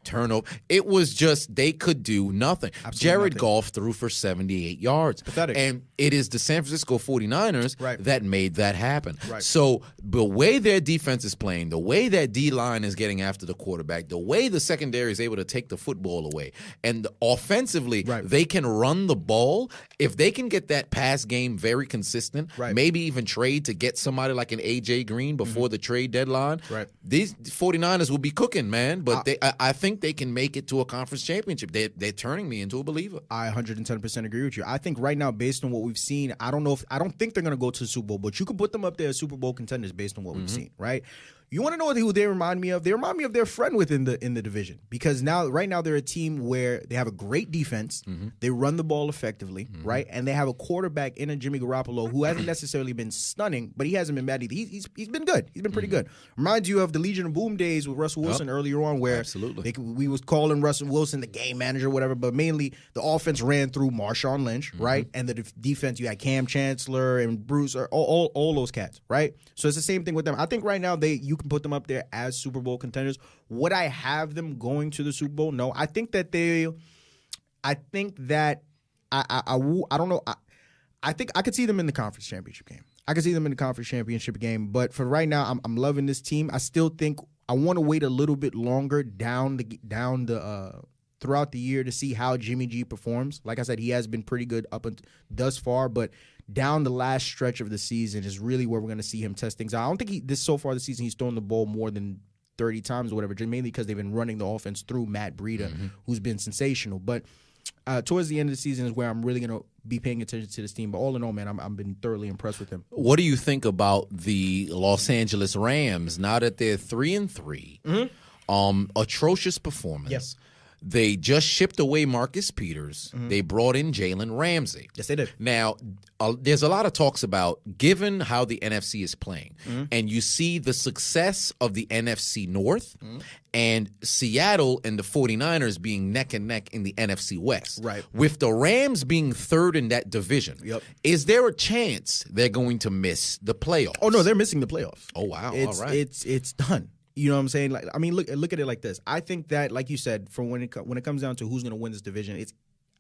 turnover. It was just they could do nothing. Jared Goff threw for 78 yards. Pathetic. And it is the San Francisco 49ers that made that happen. Right. So the way their defense is playing, the way that D-line is getting after the quarterback, the way the secondary is able to take the football away, and offensively they can run the ball. If they can get that pass game very consistent, maybe even trade to get somebody like an A.J. Green before the trade deadline, these 49ers will be cooking, man. But I think they can make it to a conference championship. They're turning me into a believer. I 110% agree with you. I think right now, based on what we've seen, I don't think they're going to go to the Super Bowl, but you could put them up there as Super Bowl contenders based on what we've seen, right? You want to know who they remind me of? They remind me of their friend within the division, because right now they're a team where they have a great defense, they run the ball effectively, right, and they have a quarterback in a Jimmy Garoppolo who hasn't necessarily been stunning, but he hasn't been bad either. He's been good. He's been pretty good. Reminds you of the Legion of Boom days with Russell Wilson earlier on, where we was calling Russell Wilson the game manager, or whatever, but mainly the offense ran through Marshawn Lynch, right, and the defense you had Cam Chancellor and Bruce, all those cats, right. So it's the same thing with them. I think right now you can put them up there as Super Bowl contenders. Would I have them going to the Super Bowl? No. I think that I don't know. I think I could see them in the conference championship game. But for right now, I'm loving this team. I still think I want to wait a little bit longer down throughout the year to see how Jimmy G performs. Like I said, he has been pretty good thus far, but down the last stretch of the season is really where we're going to see him test things out. I don't think so far this season he's thrown the ball more than 30 times or whatever, just mainly because they've been running the offense through Matt Breida, who's been sensational. But towards the end of the season is where I'm really going to be paying attention to this team. But all in all, man, I've been thoroughly impressed with him. What do you think about the Los Angeles Rams now that they're 3-3? Atrocious performance. Yes. They just shipped away Marcus Peters. They brought in Jalen Ramsey. Yes, they did. Now, there's a lot of talks about, given how the NFC is playing, and you see the success of the NFC North and Seattle and the 49ers being neck and neck in the NFC West. Right. With the Rams being third in that division, is there a chance they're going to miss the playoffs? Oh, no, they're missing the playoffs. Oh, wow. All right. It's done. You know what I'm saying? Like, I mean, look at it like this. I think that, like you said, from when it comes down to who's going to win this division, it's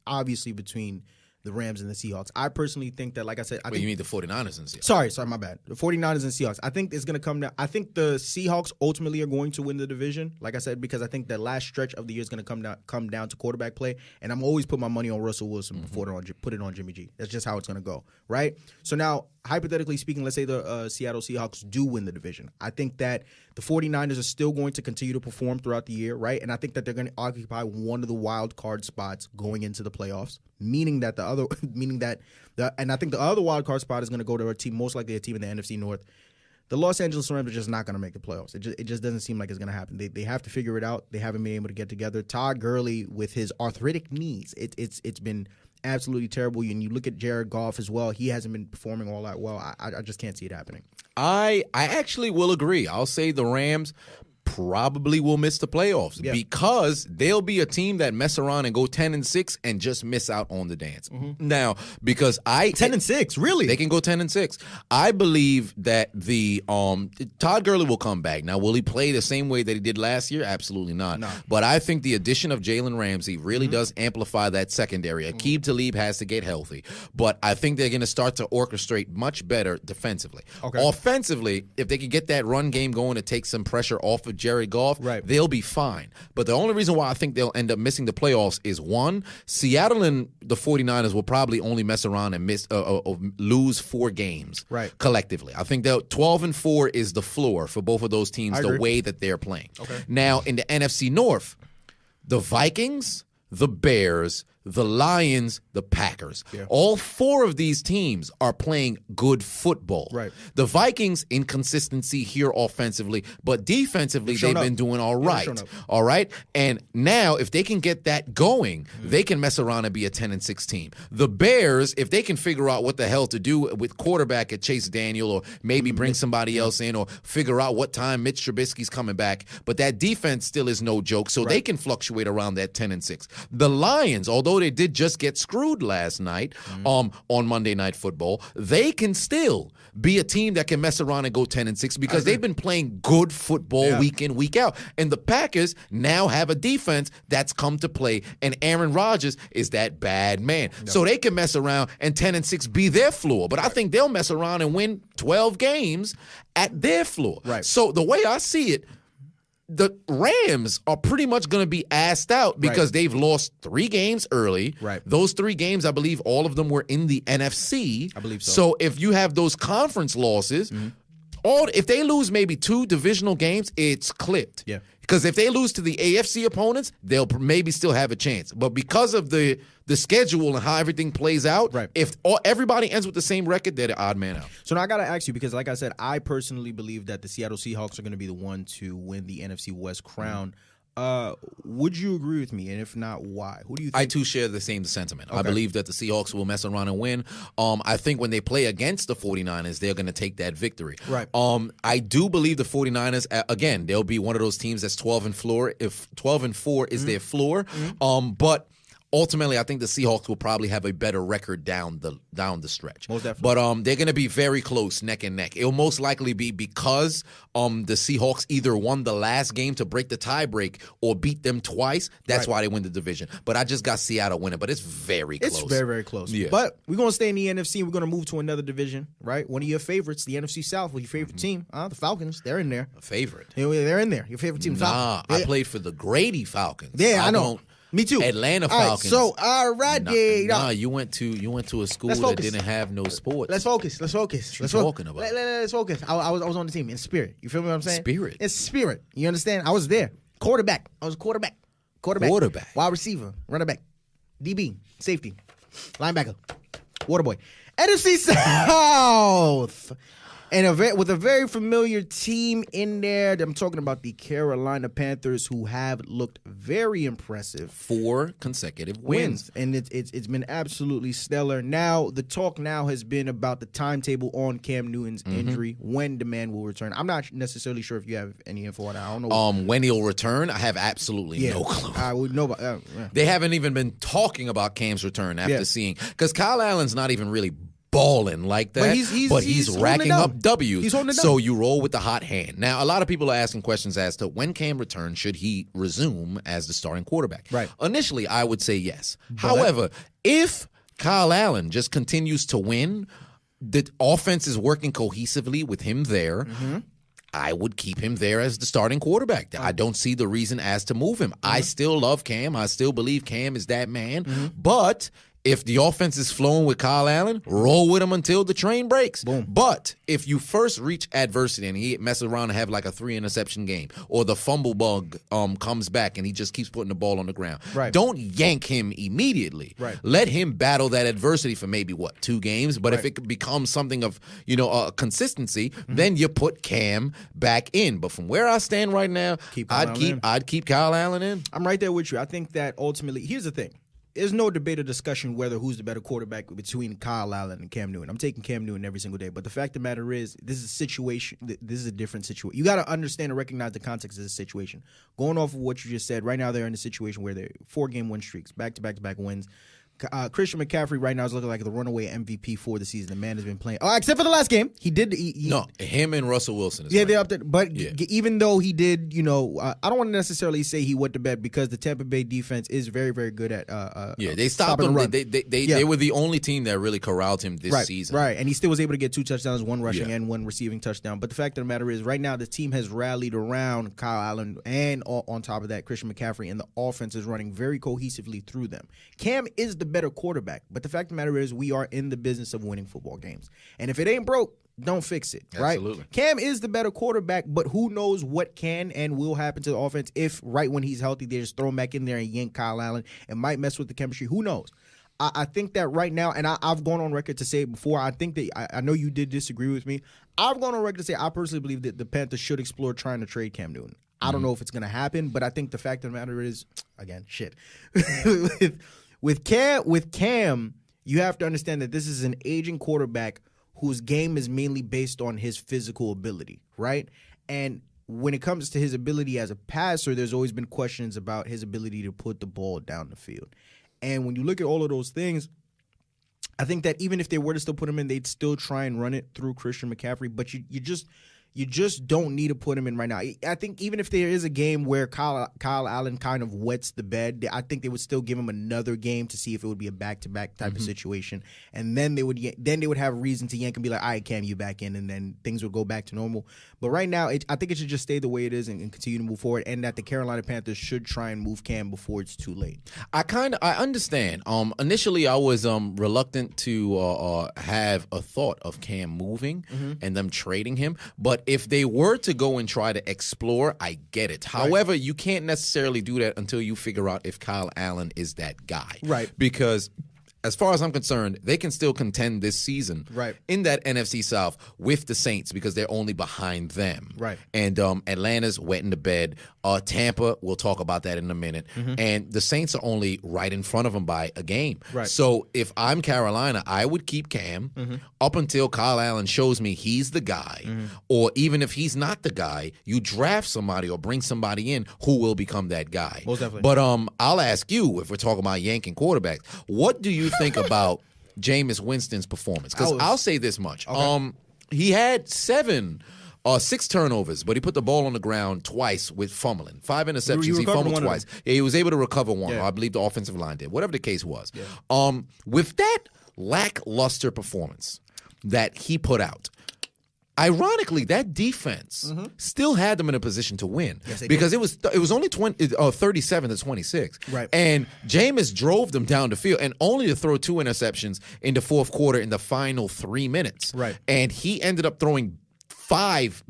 obviously between the Rams and the Seahawks. I personally think that, like I said, you mean the 49ers and Seahawks? Sorry, my bad. The 49ers and Seahawks. I think it's going to come down. I think the Seahawks ultimately are going to win the division, like I said, because I think the last stretch of the year is going to come down to quarterback play, and I'm always put my money on Russell Wilson before put it on Jimmy G. That's just how it's going to go, right? So now, hypothetically speaking, let's say the Seattle Seahawks do win the division. I think that the 49ers are still going to continue to perform throughout the year, right? And I think that they're going to occupy one of the wild card spots going into the playoffs, and I think the other wild card spot is going to go to a team, most likely a team in the NFC North. The Los Angeles Rams are just not going to make the playoffs. It just doesn't seem like it's going to happen. They have to figure it out. They haven't been able to get together. Todd Gurley with his arthritic knees, it's been absolutely terrible. And you look at Jared Goff as well. He hasn't been performing all that well. I just can't see it happening. I actually will agree. I'll say the Rams probably will miss the playoffs because they'll be a team that mess around and go 10-6 and just miss out on the dance. Now, because 10-6, really? They can go 10-6. I believe that the Todd Gurley will come back. Now, will he play the same way that he did last year? Absolutely not. No. But I think the addition of Jalen Ramsey really does amplify that secondary. Aqib Talib has to get healthy, but I think they're going to start to orchestrate much better defensively. Okay. Offensively, if they can get that run game going to take some pressure off of Jared Goff, they'll be fine. But the only reason why I think they'll end up missing the playoffs is, one, Seattle and the 49ers will probably only mess around and lose 4 games collectively. I think that 12-4 is the floor for both of those teams the way that they're playing. Okay. Now, in the NFC North, the Vikings, the Bears, the Lions, the Packers. Yeah. All 4 of these teams are playing good football. Right. The Vikings, inconsistency here offensively, but defensively they've been doing all right. All right? And now, if they can get that going, they can mess around and be a 10-6 team. The Bears, if they can figure out what the hell to do with quarterback at Chase Daniel, or maybe bring somebody else in, or figure out what time Mitch Trubisky's coming back, but that defense still is no joke, so they can fluctuate around that 10-6. The Lions, although they did just get screwed last night on Monday Night Football, they can still be a team that can mess around and go 10-6 because they've been playing good football week in, week out. And the Packers now have a defense that's come to play, and Aaron Rodgers is that bad man. No. So they can mess around and 10-6 be their floor. But I think they'll mess around and win 12 games at their floor. Right. So the way I see it, the Rams are pretty much going to be asked out because they've lost 3 games early. Right. Those 3 games, I believe all of them were in the NFC. I believe so. So if you have those conference losses, if they lose maybe 2 divisional games, it's clipped. Yeah. Because if they lose to the AFC opponents, they'll maybe still have a chance. But because of the schedule and how everything plays out, if everybody ends with the same record, they're the odd man out. So now I got to ask you, because like I said, I personally believe that the Seattle Seahawks are going to be the one to win the NFC West crown. Would you agree with me? And if not, why? Who do you think? I, too, share the same sentiment. Okay. I believe that the Seahawks will mess around and win. I think when they play against the 49ers, they're going to take that victory. Right. I do believe the 49ers, again, they'll be one of those teams that's 12-4 if 12-4 is their floor. But ultimately, I think the Seahawks will probably have a better record down the stretch. Most definitely. But they're going to be very close, neck and neck. It'll most likely be because the Seahawks either won the last game to break the tiebreak or beat them twice. That's why they win the division. But I just got Seattle winning, but it's very close. It's very, very close. Yeah. But we're going to stay in the NFC. We're going to move to another division, right? One of your favorites, the NFC South, with your favorite team, the Falcons. They're in there. A favorite. They're in there. Your favorite team, Falcons. I played for the Grady Falcons. Yeah, I know. Me too. Atlanta Falcons. All right, you went to a school that didn't have no sports. Let's focus. What you talking about? Let's focus. I was on the team in spirit. You feel me what I'm saying? Spirit. It's spirit. You understand? I was there. Quarterback. I was a quarterback. Wide receiver. Running back. DB. Safety. Linebacker. Waterboy. NFC South. And with a very familiar team in there. I'm talking about the Carolina Panthers, who have looked very impressive. 4 consecutive wins. And it's been absolutely stellar. Now, the talk now has been about the timetable on Cam Newton's injury, when the man will return. I'm not necessarily sure if you have any info on that. I don't know. When he'll return, I have absolutely no clue. I would know. They haven't even been talking about Cam's return after seeing, because Kyle Allen's not even really balling like that, but he's racking up W's. So you roll with the hot hand. Now, a lot of people are asking questions as to when Cam returns, should he resume as the starting quarterback? Right. Initially, I would say yes. However, if Kyle Allen just continues to win, the offense is working cohesively with him there, I would keep him there as the starting quarterback. I don't see the reason as to move him. I still love Cam. I still believe Cam is that man. But if the offense is flowing with Kyle Allen, roll with him until the train breaks. Boom. But if you first reach adversity and he messes around and have like a 3-interception game, or the fumble bug comes back and he just keeps putting the ball on the ground, don't yank him immediately. Let him battle that adversity for maybe 2 games. But if it becomes something of consistency, then you put Cam back in. But from where I stand right now, I'd keep Kyle Allen in. I'm right there with you. I think that ultimately, here's the thing. There's no debate or discussion whether who's the better quarterback between Kyle Allen and Cam Newton. I'm taking Cam Newton every single day. But the fact of the matter is, this is a situation. This is a different situation. You got to understand and recognize the context of this situation. Going off of what you just said, right now they're in a situation where they're 4-game win streaks, back-to-back wins. Christian McCaffrey right now is looking like the runaway MVP for the season. The man has been playing. Except for the last game. He did. No, him and Russell Wilson. They're up there. But even though he did, I don't want to necessarily say he went to bed, because the Tampa Bay defense is very, very good at they stopped him. They were the only team that really corralled him this season. Right, and he still was able to get 2 touchdowns, 1 rushing and 1 receiving touchdown. But the fact of the matter is, right now, the team has rallied around Kyle Allen, and on top of that, Christian McCaffrey, and the offense is running very cohesively through them. Cam is the better quarterback. But the fact of the matter is, we are in the business of winning football games. And if it ain't broke, don't fix it, right? Absolutely. Cam is the better quarterback, but who knows what can and will happen to the offense if right when he's healthy, they just throw him back in there and yank Kyle Allen. It might mess with the chemistry. Who knows? I think that right now, and I've gone on record to say it before, I think that, I know you did disagree with me. I've gone on record to say I personally believe that the Panthers should explore trying to trade Cam Newton. I don't know if it's going to happen, but I think the fact of the matter is, again, with Cam, you have to understand that this is an aging quarterback whose game is mainly based on his physical ability, right? And when it comes to his ability as a passer, there's always been questions about his ability to put the ball down the field. And when you look at all of those things, I think that even if they were to still put him in, they'd still try and run it through Christian McCaffrey, but you just don't need to put him in right now. I think even if there is a game where Kyle Allen kind of wets the bed, I think they would still give him another game to see if it would be a back-to-back type of situation. And then they would have reason to yank and be like, all right, Cam, you back in, and then things would go back to normal. But right now, I think it should just stay the way it is and continue to move forward, and that the Carolina Panthers should try and move Cam before it's too late. I understand. Initially, I was reluctant to have a thought of Cam moving and them trading him, but if they were to go and try to explore, I get it. Right. However, you can't necessarily do that until you figure out if Kyle Allen is that guy. Right. Because as far as I'm concerned, they can still contend this season in that NFC South with the Saints because they're only behind them. Right. And Atlanta's wet in the bed. Tampa, we'll talk about that in a minute. And the Saints are only right in front of them by a game. Right. So if I'm Carolina, I would keep Cam up until Kyle Allen shows me he's the guy. Or even if he's not the guy, you draft somebody or bring somebody in who will become that guy. Most definitely. But I'll ask you, if we're talking about yanking quarterbacks, what do you think about Jameis Winston's performance? Because I'll say this much. Okay. He had 6 turnovers, but he put the ball on the ground twice with fumbling. 5 interceptions. He fumbled twice. Yeah, he was able to recover one. I believe the offensive line did. Whatever the case was. Yeah. With that lackluster performance that he put out, ironically, that defense still had them in a position to win because it was only 37-26. Right. And Jameis drove them down the field and only to throw 2 interceptions in the fourth quarter in the final 3 minutes. Right. And he ended up throwing 5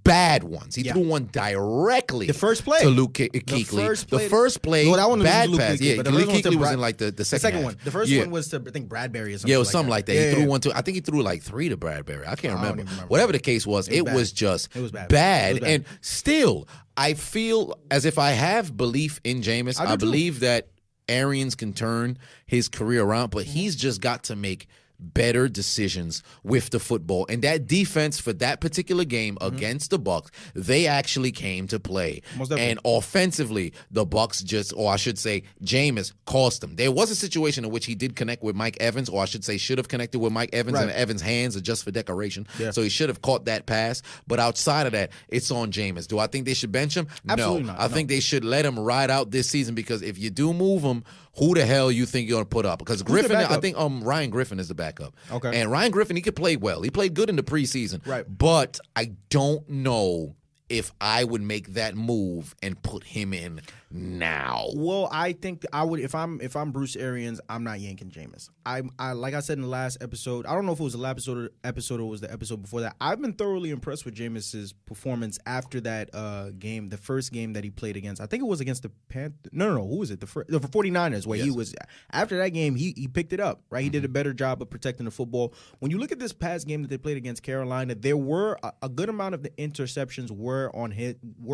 bad ones. He threw one directly. The first play to Luke Kuechly. The first play, well, that one was bad Luke pass. Kuechly, Yeah, but Luke Kuechly was in like the second one. The first one was to I think Bradbury or something. Yeah, it was something like that. He threw one to. I think he threw like 3 to Bradbury. I can't remember. Remember. Whatever the case was, it was just bad. And still, I feel as if I have belief in Jameis. I believe that Arians can turn his career around, but he's just got to make better decisions with the football. And that defense for that particular game against the Bucs, they actually came to play. And offensively, the Bucs or I should say, Jameis cost them. There was a situation in which he did connect with Mike Evans, or I should say should have connected with Mike Evans, and Evans' hands are just for decoration. Yeah. So he should have caught that pass. But outside of that, it's on Jameis. Do I think they should bench him? Absolutely no. Not. I think they should let him ride out this season, because if you do move him, who the hell you think you're going to put up? Because Griffin, I think Ryan Griffin is the backup. Okay. And Ryan Griffin, he could play well. He played good in the preseason. Right. But I don't know if I would make that move and put him in now. Well, I think I would if I'm Bruce Arians, I'm not yanking Jameis. I like I said in the last episode, I don't know if it was the last episode or was the episode before that. I've been thoroughly impressed with Jameis's performance after that game, the first game that he played against. I think it was against the Panthers. No, who was it? The 49ers, where he was after that game, he picked it up, right? He did a better job of protecting the football. When you look at this past game that they played against Carolina, there were a good amount of the interceptions were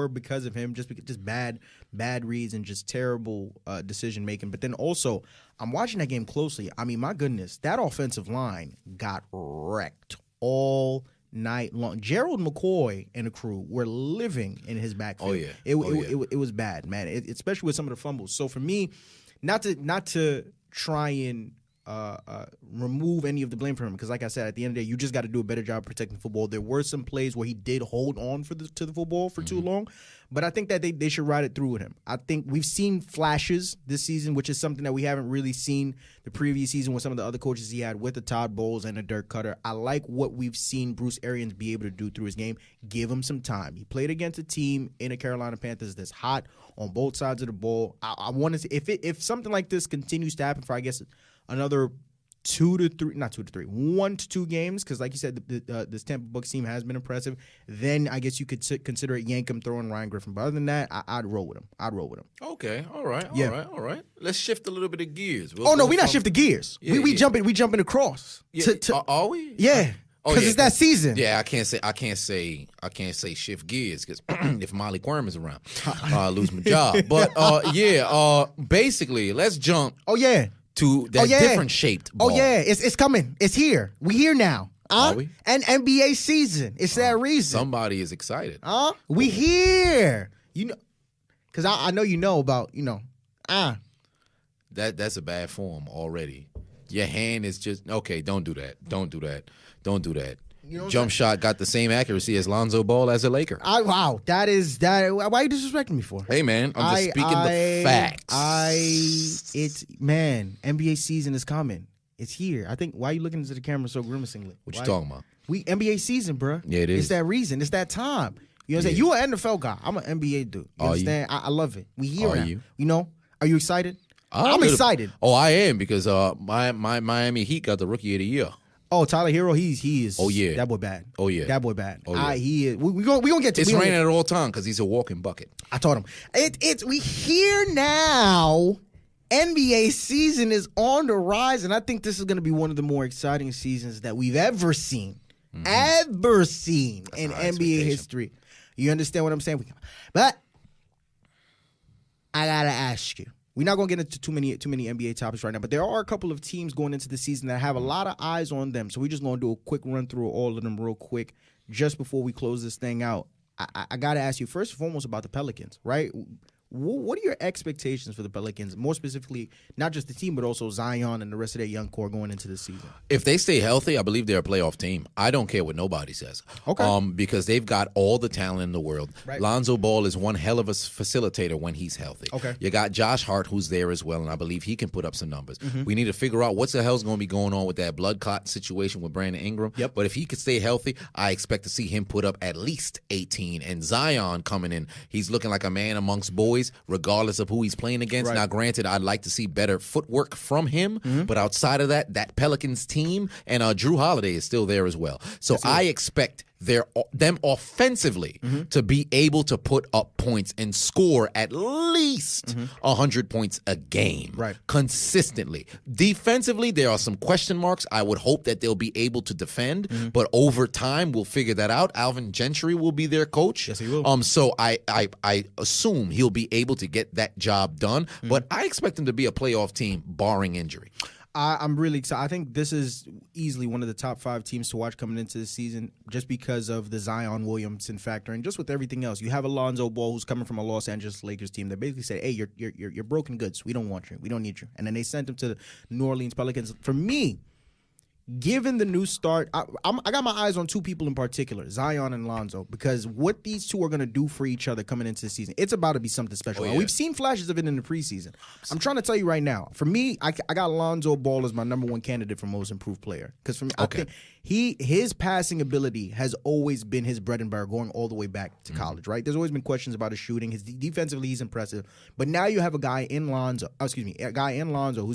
because of him, just bad reads and just terrible decision making. But then also, I'm watching that game closely. I mean, my goodness, that offensive line got wrecked all night long. Gerald McCoy and the crew were living in his backfield. It was bad, man. Especially with some of the fumbles. So for me, not to try and remove any of the blame from him, because like I said, at the end of the day, you just got to do a better job protecting the football. There were some plays where he did hold on to the football for too long, but I think that they should ride it through with him. I think we've seen flashes this season, which is something that we haven't really seen the previous season with some of the other coaches he had with the Todd Bowles and the Dirk Cutter. I like what we've seen Bruce Arians be able to do through his game. Give him some time. He played against a team in the Carolina Panthers that's hot on both sides of the ball. I want to see if something like this continues to happen for, I guess, another 1 to 2 games, because like you said, this Tampa Bucs team has been impressive. Then I guess you could consider it yank him, throwing Ryan Griffin. But other than that, I'd roll with him. Okay, all right. Let's shift a little bit of gears. We're not shifting gears. We jumping across. Yeah, are we? Yeah. Because it's that season. Yeah, I can't say shift gears, because if Molly Quirm is around, I lose my job. But basically, let's jump. To that different shaped ball. It's coming. It's here. We here now. Are we? And NBA season. It's that reason. Somebody is excited. We here. You know, because I know you know about, That's a bad form already. Your hand is just, okay, don't do that. You know, jump shot got the same accuracy as Lonzo Ball as a Laker. Wow, that. Why are you disrespecting me for? Hey man, I'm just speaking the facts. NBA season is coming. It's here. I think. Why are you looking into the camera so grimacingly? What you talking about? NBA season, bro. Yeah, it is. It's that reason. It's that time. You know what I'm saying? You an NFL guy. I'm an NBA dude. You understand? I love it. We here now. You know? Are you excited? I'm excited. Oh, I am, because my Miami Heat got the Rookie of the Year. Oh, Tyler Hero, he is. Oh yeah, that boy bad. Oh yeah, that boy bad. Oh yeah, he is. We gonna get to. It's raining at all time because he's a walking bucket. I told him we here now, NBA season is on the rise, and I think this is going to be one of the more exciting seasons that we've ever seen. That's in NBA history. You understand what I'm saying? But I got to ask you. We're not going to get into too many NBA topics right now, but there are a couple of teams going into the season that have a lot of eyes on them. So we're just going to do a quick run through all of them real quick just before we close this thing out. I got to ask you first and foremost about the Pelicans, right? What are your expectations for the Pelicans, more specifically, not just the team, but also Zion and the rest of their young core going into the season? If they stay healthy, I believe they're a playoff team. I don't care what nobody says. Okay. Because they've got all the talent in the world. Right. Lonzo Ball is one hell of a facilitator when he's healthy. Okay. You got Josh Hart, who's there as well, and I believe he can put up some numbers. We need to figure out what the hell's going to be going on with that blood clot situation with Brandon Ingram. Yep. But if he could stay healthy, I expect to see him put up at least 18. And Zion coming in, he's looking like a man amongst boys, regardless of who he's playing against. Right. Now, granted, I'd like to see better footwork from him, but outside of that Pelicans team and Drew Holiday is still there as well. So I expect them offensively to be able to put up points and score at least 100 points a game consistently. Defensively, there are some question marks. I would hope that they'll be able to defend, but over time, we'll figure that out. Alvin Gentry will be their coach. Yes, he will. So I assume he'll be able to get that job done, but I expect them to be a playoff team, barring injury. I'm really excited. I think this is easily one of the top 5 teams to watch coming into the season just because of the Zion Williamson factor and just with everything else. You have Alonzo Ball who's coming from a Los Angeles Lakers team that basically said, hey, you're broken goods. We don't want you. We don't need you. And then they sent him to the New Orleans Pelicans. For me, given the new start, I got my eyes on 2 people in particular, Zion and Lonzo, because what these two are going to do for each other coming into the season, it's about to be something special. Yeah. We've seen flashes of it in the preseason. I'm trying to tell you right now, for me, I got Lonzo Ball as my number 1 candidate for most improved player. Because for me, I think his passing ability has always been his bread and butter going all the way back to college, right? There's always been questions about his shooting. His defensively, he's impressive. But now you have a guy in Lonzo who's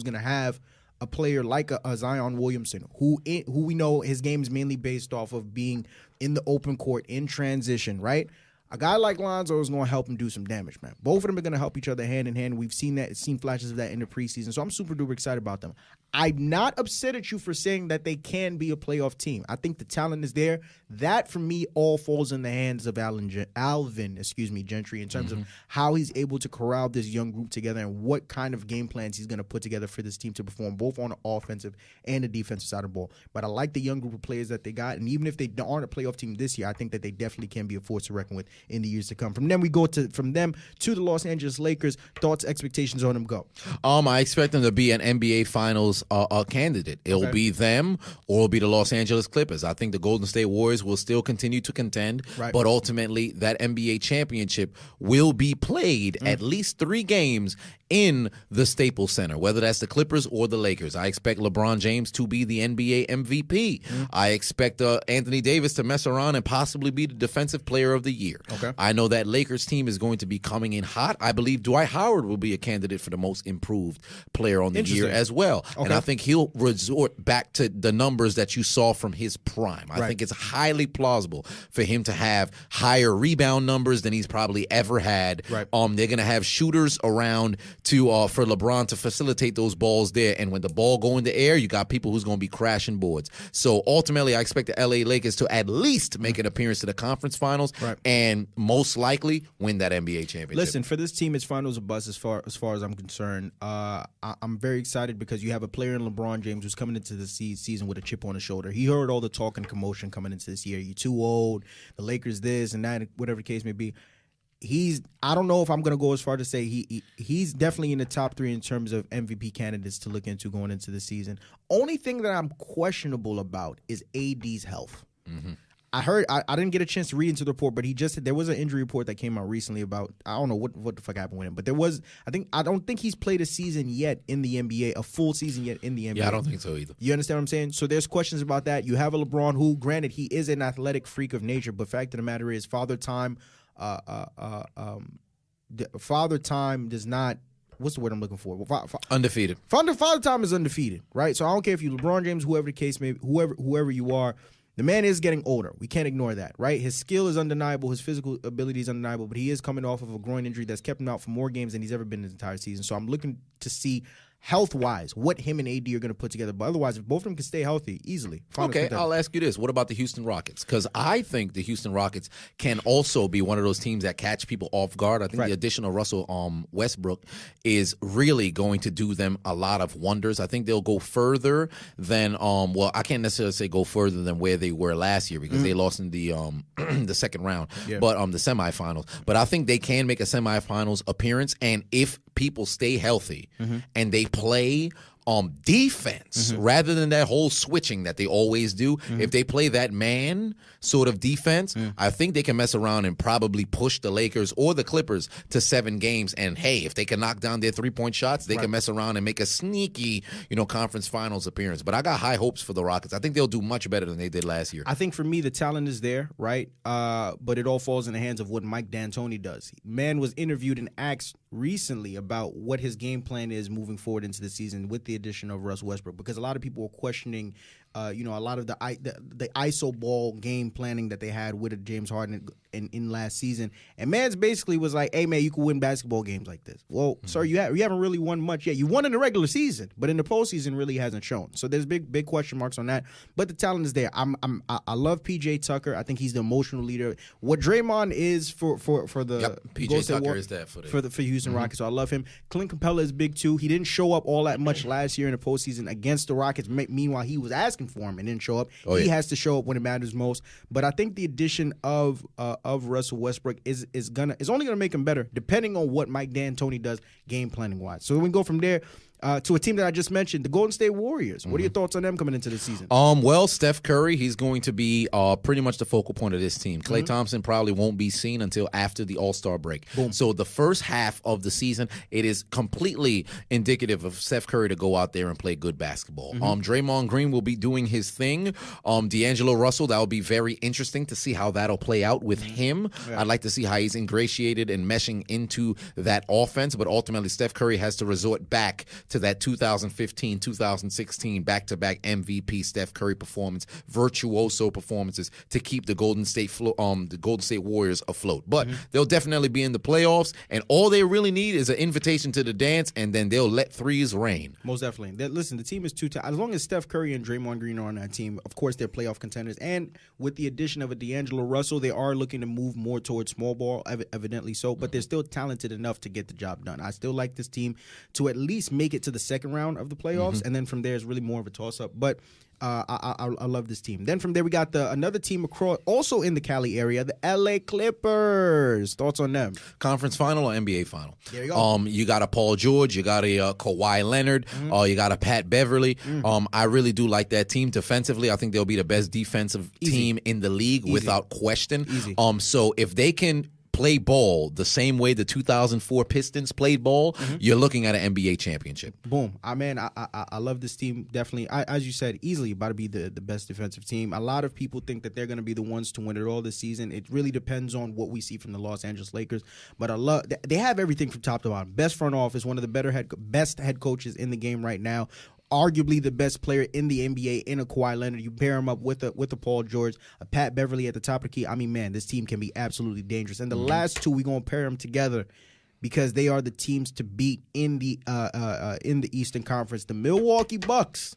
going to have a player like a Zion Williamson, who we know his game is mainly based off of being in the open court, in transition, right? A guy like Lonzo is going to help him do some damage, man. Both of them are going to help each other hand in hand. We've seen flashes of that in the preseason, so I'm super duper excited about them. I'm not upset at you for saying that they can be a playoff team. I think the talent is there. That, for me, all falls in the hands of Alvin Gentry in terms of how he's able to corral this young group together and what kind of game plans he's going to put together for this team to perform both on the offensive and the defensive side of the ball. But I like the young group of players that they got, and even if they aren't a playoff team this year, I think that they definitely can be a force to reckon with in the years to come. From them to the Los Angeles Lakers. Thoughts, expectations on them, go. I expect them to be an NBA Finals candidate. It'll be them or it'll be the Los Angeles Clippers. I think the Golden State Warriors will still continue to contend, but ultimately that NBA championship will be played at least 3 games in the Staples Center, whether that's the Clippers or the Lakers. I expect LeBron James to be the NBA MVP. I expect Anthony Davis to mess around and possibly be the Defensive Player of the Year. I know that Lakers team is going to be coming in hot. I believe Dwight Howard will be a candidate for the most improved player on the year as well. And I think he'll resort back to the numbers that you saw from his prime. I think it's highly plausible for him to have higher rebound numbers than he's probably ever had. They're going to have shooters around for LeBron to facilitate those balls there. And when the ball go in the air, you got people who's going to be crashing boards. So ultimately, I expect the LA Lakers to at least make an appearance to the conference finals and most likely win that NBA championship. Listen, for this team, it's finals or bust as far as I'm concerned. I'm very excited because you have a player in LeBron James who's coming into the season with a chip on his shoulder. He heard all the talk and commotion coming into this year. You're too old, the Lakers this and that, whatever the case may be. I don't know if I'm going to go as far to say he's definitely in the top 3 in terms of MVP candidates to look into going into the season. Only thing that I'm questionable about is AD's health. I heard I didn't get a chance to read into the report, but he just said there was an injury report that came out recently about I don't know what the fuck happened with him, but there was I don't think he's played a season yet in the NBA, a full season yet in the NBA. Yeah, I don't think so either. You understand what I'm saying? So there's questions about that. You have a LeBron who, granted, he is an athletic freak of nature, but fact of the matter is, Father Time does not. What's the word I'm looking for? Undefeated. Father Time is undefeated, right? So I don't care if you LeBron James, whoever the case may be, whoever you are. The man is getting older. We can't ignore that, right? His skill is undeniable. His physical ability is undeniable, but he is coming off of a groin injury that's kept him out for more games than he's ever been in his entire season. So I'm looking to see health-wise what him and AD are going to put together. But otherwise, if both of them can stay healthy, easily. Okay, I'll ask you this. What about the Houston Rockets? Because I think the Houston Rockets can also be one of those teams that catch people off guard. I think the addition of Russell Westbrook is really going to do them a lot of wonders. I think they'll go further than, I can't necessarily say go further than where they were last year because they lost in the the second round, but the semifinals. But I think they can make a semifinals appearance, and if people stay healthy and they play defense rather than that whole switching that they always do. If they play that man sort of defense, I think they can mess around and probably push the Lakers or the Clippers to 7 games. And hey, if they can knock down their 3-point shots, they can mess around and make a sneaky, conference finals appearance. But I got high hopes for the Rockets. I think they'll do much better than they did last year. I think for me, the talent is there, right? But it all falls in the hands of what Mike D'Antoni does. Man was interviewed and asked recently about what his game plan is moving forward into the season with the addition of Russ Westbrook, because a lot of people were questioning, a lot of the ISO ball game planning that they had with James Harden in last season. And Mans basically was like, "Hey man, you can win basketball games like this." Well, sir, you haven't really won much yet. You won in the regular season, but in the postseason really hasn't shown. So there's big question marks on that. But the talent is there. I love PJ Tucker. I think he's the emotional leader. What Draymond is for the PJ Tucker is that for Houston Rockets. So I love him. Clint Capella is big too. He didn't show up all that much last year in the postseason against the Rockets. Meanwhile, he was asking for him and didn't show up. He has to show up when it matters most. But I think the addition of Russell Westbrook is only gonna make him better, depending on what Mike D'Antoni does game planning wise. So we go from there to a team that I just mentioned, the Golden State Warriors. What are your thoughts on them coming into the season? Well, Steph Curry, he's going to be pretty much the focal point of this team. Klay Thompson probably won't be seen until after the All-Star break. Boom. So the first half of the season, it is completely indicative of Steph Curry to go out there and play good basketball. Draymond Green will be doing his thing. D'Angelo Russell, that will be very interesting to see how that'll play out with him. Yeah. I'd like to see how he's ingratiated and meshing into that offense, but ultimately Steph Curry has to resort back to that 2015-2016 back-to-back MVP Steph Curry performance, virtuoso performances to keep the Golden State Warriors afloat. But they'll definitely be in the playoffs, and all they really need is an invitation to the dance, and then they'll let threes rain. Most definitely. Listen, the team is as long as Steph Curry and Draymond Green are on that team, of course they're playoff contenders. And with the addition of a D'Angelo Russell, they are looking to move more towards small ball, evidently so. But they're still talented enough to get the job done. I still like this team to at least make it to the second round of the playoffs, and then from there is really more of a toss-up. But I love this team. Then from there we got another team across, also in the Cali area, the LA Clippers. Thoughts on them? Conference final or NBA final? There you go. You got a Paul George, you got a Kawhi Leonard, you got a Pat Beverly. I really do like that team defensively. I think they'll be the best defensive team in the league without question. Easy. So if they can play ball the same way the 2004 Pistons played ball, you're looking at an NBA championship. Boom. I love this team, definitely. As you said, easily about to be the best defensive team. A lot of people think that they're going to be the ones to win it all this season. It really depends on what we see from the Los Angeles Lakers. But they have everything from top to bottom. Best front office, one of the best head coaches in the game right now. Arguably the best player in the NBA in a Kawhi Leonard. You pair him up with a Paul George, a Pat Beverly at the top of the key. I mean, man, this team can be absolutely dangerous. And the last two, we're going to pair them together because they are the teams to beat in the Eastern Conference. The Milwaukee Bucks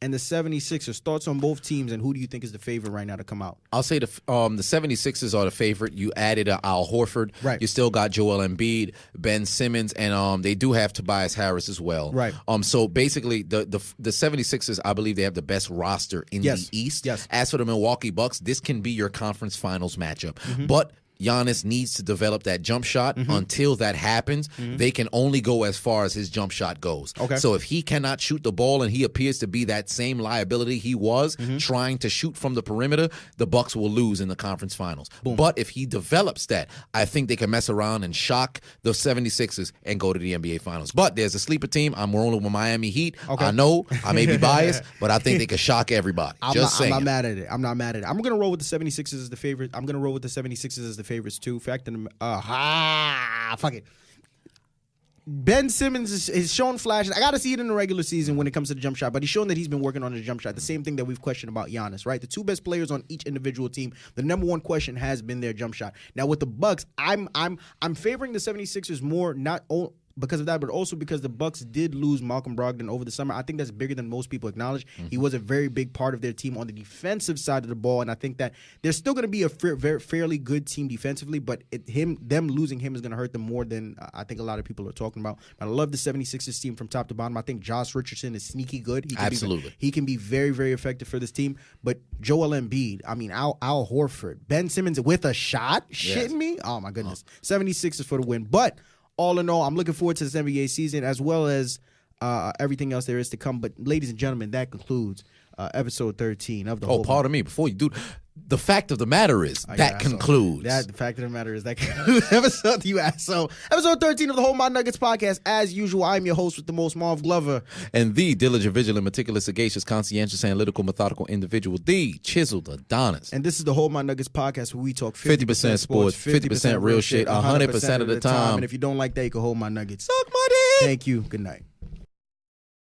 and the 76ers. Thoughts on both teams, and who do you think is the favorite right now to come out? I'll say the 76ers are the favorite. You added Al Horford. Right. You still got Joel Embiid, Ben Simmons, and they do have Tobias Harris as well. Right. So basically, the 76ers, I believe they have the best roster in the East. Yes. As for the Milwaukee Bucks, this can be your conference finals matchup. But Giannis needs to develop that jump shot. Until that happens, they can only go as far as his jump shot goes. Okay. So if he cannot shoot the ball and he appears to be that same liability he was trying to shoot from the perimeter, the Bucks will lose in the conference finals. Boom. But if he develops that, I think they can mess around and shock the 76ers and go to the NBA finals. But there's a sleeper team. I'm rolling with Miami Heat. Okay. I know I may be biased, but I think they can shock everybody. I'm not mad at it. I'm not mad at it. I'm going to roll with the 76ers as the favorite. I'm going to roll with the 76ers as the favorites too. Fact in the fuck it. Ben Simmons is shown flashes. I got to see it in the regular season when it comes to the jump shot, but he's shown that he's been working on the jump shot. The same thing that we've questioned about Giannis, right? The two best players on each individual team, the number one question has been their jump shot. Now with the Bucks, I'm favoring the 76ers more, not because of that, but also because the Bucks did lose Malcolm Brogdon over the summer. I think that's bigger than most people acknowledge. Mm-hmm. He was a very big part of their team on the defensive side of the ball, and I think that they're still going to be a fairly good team defensively, but them losing him is going to hurt them more than I think a lot of people are talking about. But I love the 76ers team from top to bottom. I think Josh Richardson is sneaky good. Absolutely. He can be very, very effective for this team. But Joel Embiid, Al Horford, Ben Simmons with a shot? Yes. Shitting me? Oh, my goodness. 76ers for the win. But all in all, I'm looking forward to this NBA season as well as everything else there is to come. But ladies and gentlemen, that concludes episode 13 of the whole. Pardon me. Before you do, the fact of the matter is that concludes. The fact of the matter is that concludes episode you asked. So episode 13 of the Whole My Nuggets podcast. As usual, I'm your host with the most, Marv Glover, and the diligent, vigilant, meticulous, sagacious, conscientious, analytical, methodical individual, the chiseled Adonis. And this is the Whole My Nuggets podcast where we talk 50% sports, 50% real shit, 100% of the time. And if you don't like that, you can hold my nuggets. Suck my dick. Thank you. Good night.